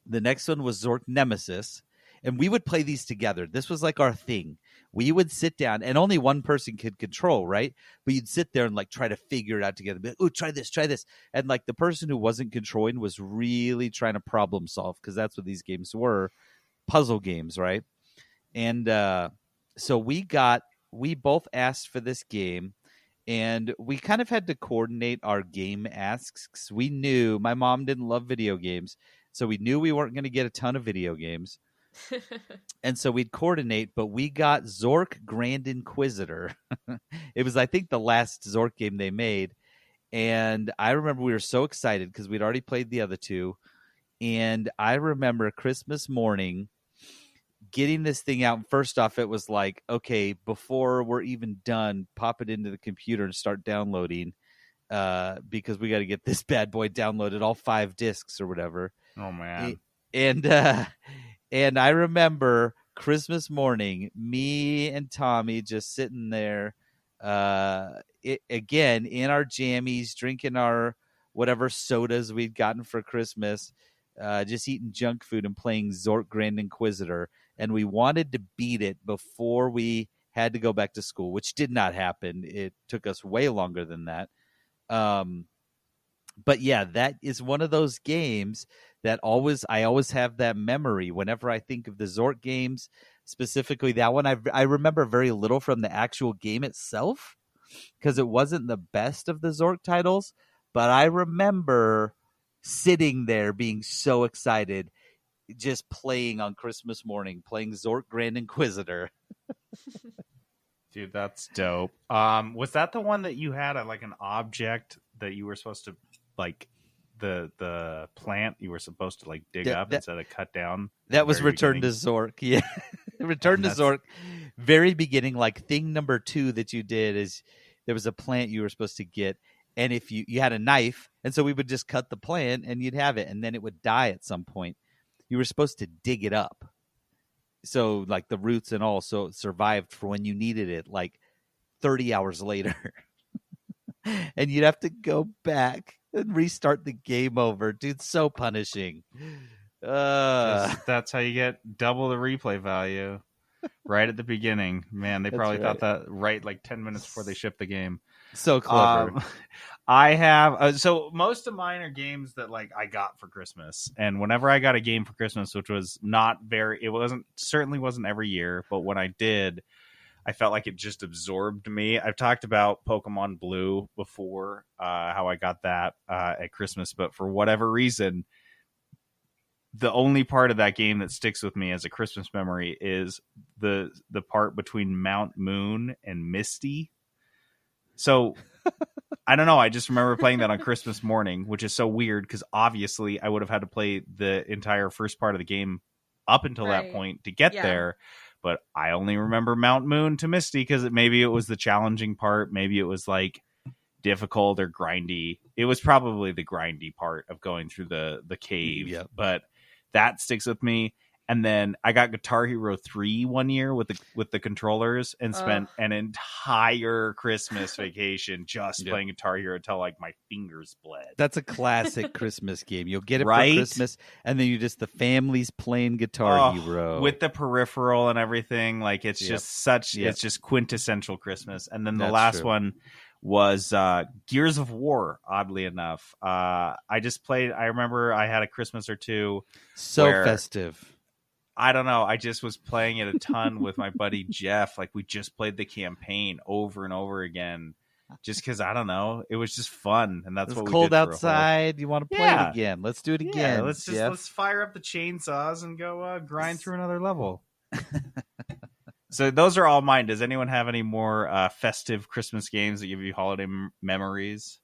The next one was Zork Nemesis. And we would play these together. This was like our thing. We would sit down, and only one person could control, right? But you'd sit there and like try to figure it out together. Be like, oh, try this. And like the person who wasn't controlling was really trying to problem solve, because that's what these games were, puzzle games, right? And so we both asked for this game, and we kind of had to coordinate our game asks, because we knew my mom didn't love video games, so we knew we weren't going to get a ton of video games. And so we'd coordinate, but we got Zork Grand Inquisitor. It was, I think, the last Zork game they made. And I remember we were so excited because we'd already played the other 2. And I remember Christmas morning getting this thing out. And first off, it was like, okay, before we're even done, pop it into the computer and start downloading. because we got to get this bad boy downloaded, all 5 discs or whatever. Oh man! And I remember Christmas morning, me and Tommy just sitting there, again in our jammies, drinking our whatever sodas we'd gotten for Christmas, just eating junk food and playing Zork Grand Inquisitor. And we wanted to beat it before we had to go back to school, which did not happen. It took us way longer than that. But yeah, that is one of those games that I always have that memory whenever I think of the Zork games, specifically that one. I remember very little from the actual game itself because it wasn't the best of the Zork titles, but I remember sitting there being so excited, just playing on Christmas morning, playing Zork Grand Inquisitor. Dude, that's dope. Was that the one that you had like an object that you were supposed to like the plant you were supposed to like dig up instead of cut down? That was Return to Zork. Yeah. Return to Zork. Very beginning, like thing number 2 that you did is there was a plant you were supposed to get, and if you had a knife, and so we would just cut the plant and you'd have it, and then it would die at some point. You were supposed to dig it up. So like the roots and all, so it survived for when you needed it, like 30 hours later. And you'd have to go back and restart the game over. Dude, so punishing. That's how you get double the replay value right at the beginning. Man, they probably thought that right like 10 minutes before they shipped the game. So clever. I have so most of mine are games that like I got for Christmas, and whenever I got a game for Christmas, which was certainly wasn't every year, but when I did, I felt like it just absorbed me. I've talked about Pokemon Blue before, how I got that at Christmas, but for whatever reason, the only part of that game that sticks with me as a Christmas memory is the part between Mount Moon and Misty. So I don't know. I just remember playing that on Christmas morning, which is so weird because obviously I would have had to play the entire first part of the game up until that point to get there. But I only remember Mount Moon to Misty because maybe it was the challenging part. Maybe it was like difficult or grindy. It was probably the grindy part of going through the cave. Yep. But that sticks with me. And then I got Guitar Hero 3 one year with the controllers and spent an entire Christmas vacation just playing Guitar Hero until like my fingers bled. That's a classic Christmas game. You'll get it Right? for Christmas, and then the family's playing Guitar Hero with the peripheral and everything. Like it's just it's just quintessential Christmas. And then the last one was Gears of War, oddly enough. I remember I had a Christmas or two. So festive. I don't know. I just was playing it a ton with my buddy Jeff. Like we just played the campaign over and over again, just because I don't know. It was just fun, and that's what we did. It's cold outside. You want to play it again? Let's do it again. Let's fire up the chainsaws and go grind through another level. So those are all mine. Does anyone have any more festive Christmas games that give you holiday memories?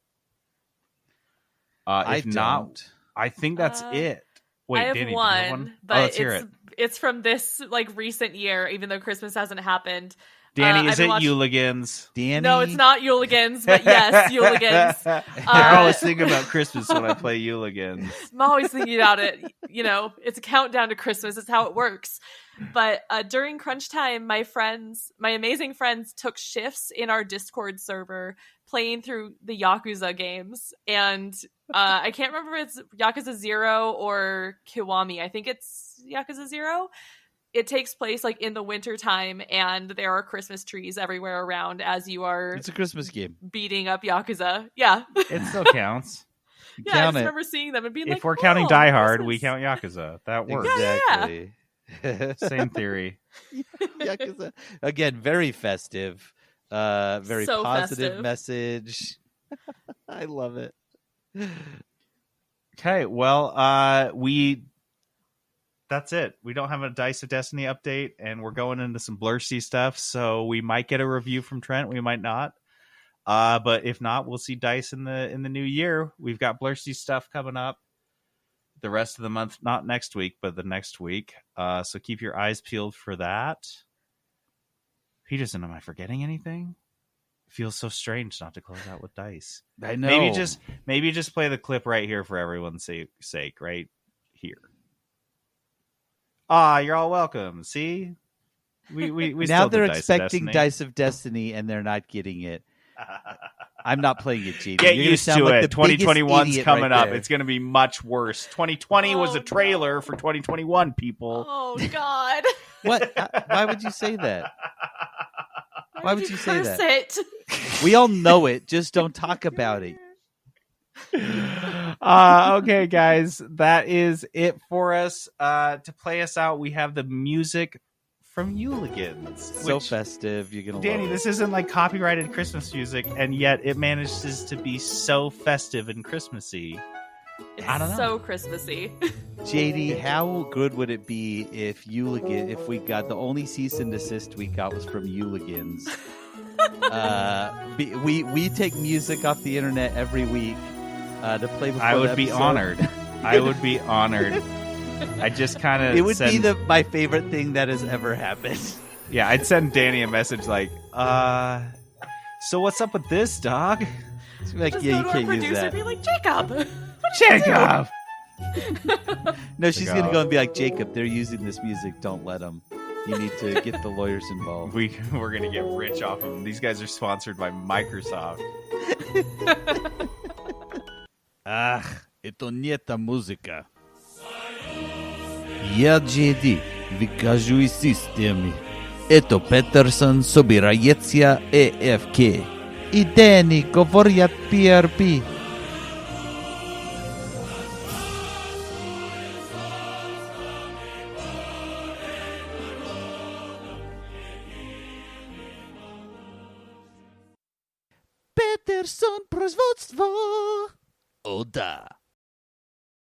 If not, I think that's it. Wait, I have Dani, one, do you have one? but let's hear it. It's from this like recent year, even though Christmas hasn't happened. Dani, is it Yuligans? Dani? No, it's not Yuligans, but yes, Yuligans. I always think about Christmas when I play Yuligans. I'm always thinking about it. You know, it's a countdown to Christmas. It's how it works. But during crunch time, my amazing friends took shifts in our Discord server playing through the Yakuza games. And I can't remember if it's Yakuza 0 or Kiwami. I think it's Yakuza 0. It takes place like in the winter time, and there are Christmas trees everywhere around as you are. It's a Christmas game. Beating up Yakuza. Yeah. It still counts. Yeah, I just remember seeing them and being like, if we're counting Die Hard, Christmas. we count Yakuza. That works. Exactly. Same theory. Yakuza. Again, very festive. Very So positive festive. message. I love it. Okay, well, that's it. We don't have a Dice of Destiny update, and we're going into some Blursty stuff, so we might get a review from Trent. We might not. But if not, we'll see Dice in the new year. We've got Blursty stuff coming up the rest of the month, not next week, but the next week. So keep your eyes peeled for that. Peterson, am I forgetting anything? Feels so strange not to close out with dice. I know. Maybe just play the clip right here for everyone's sake, right here. You're all welcome. See, we now still they're did expecting Dice of Destiny. Dice of Destiny, and they're not getting it. I'm not playing it, JD. Get You're gonna used sound to like it. the biggest 2021's idiot coming right up. there. It's going to be much worse. 2020 was a trailer for 2021, people. Oh God! What? Why would you say that? Why would you say curse that? it? We all know it. Just don't talk about it. Okay, guys, that is it for us. To play us out, we have the music from Yuligans. So festive. You're gonna Danny, love it. this isn't like copyrighted Christmas music, and yet it manages to be so festive and Christmassy. It's I don't know. so Christmassy. JD, how good would it be if we got the only cease and desist we got was from Yuligans? We take music off the internet every week to play before I would the be episode. honored. I would be honored. I just kind of It would be my favorite thing that has ever happened. Yeah, I'd send Danny a message like, so what's up with this, dog? It's like, Just yeah, go you to our can't use producer that. and be like, Jacob. Jacob! No, she's Jacob. gonna go and be like, Jacob, they're using this music. Don't let them. You need to get the lawyers involved. We're going to get rich off of them. These guys are sponsored by Microsoft. Это не та музыка. Я JD, выкажу из системы. Это Петерсон собирается AFK. И Дани говорят PRP. Петерсон производство. О да.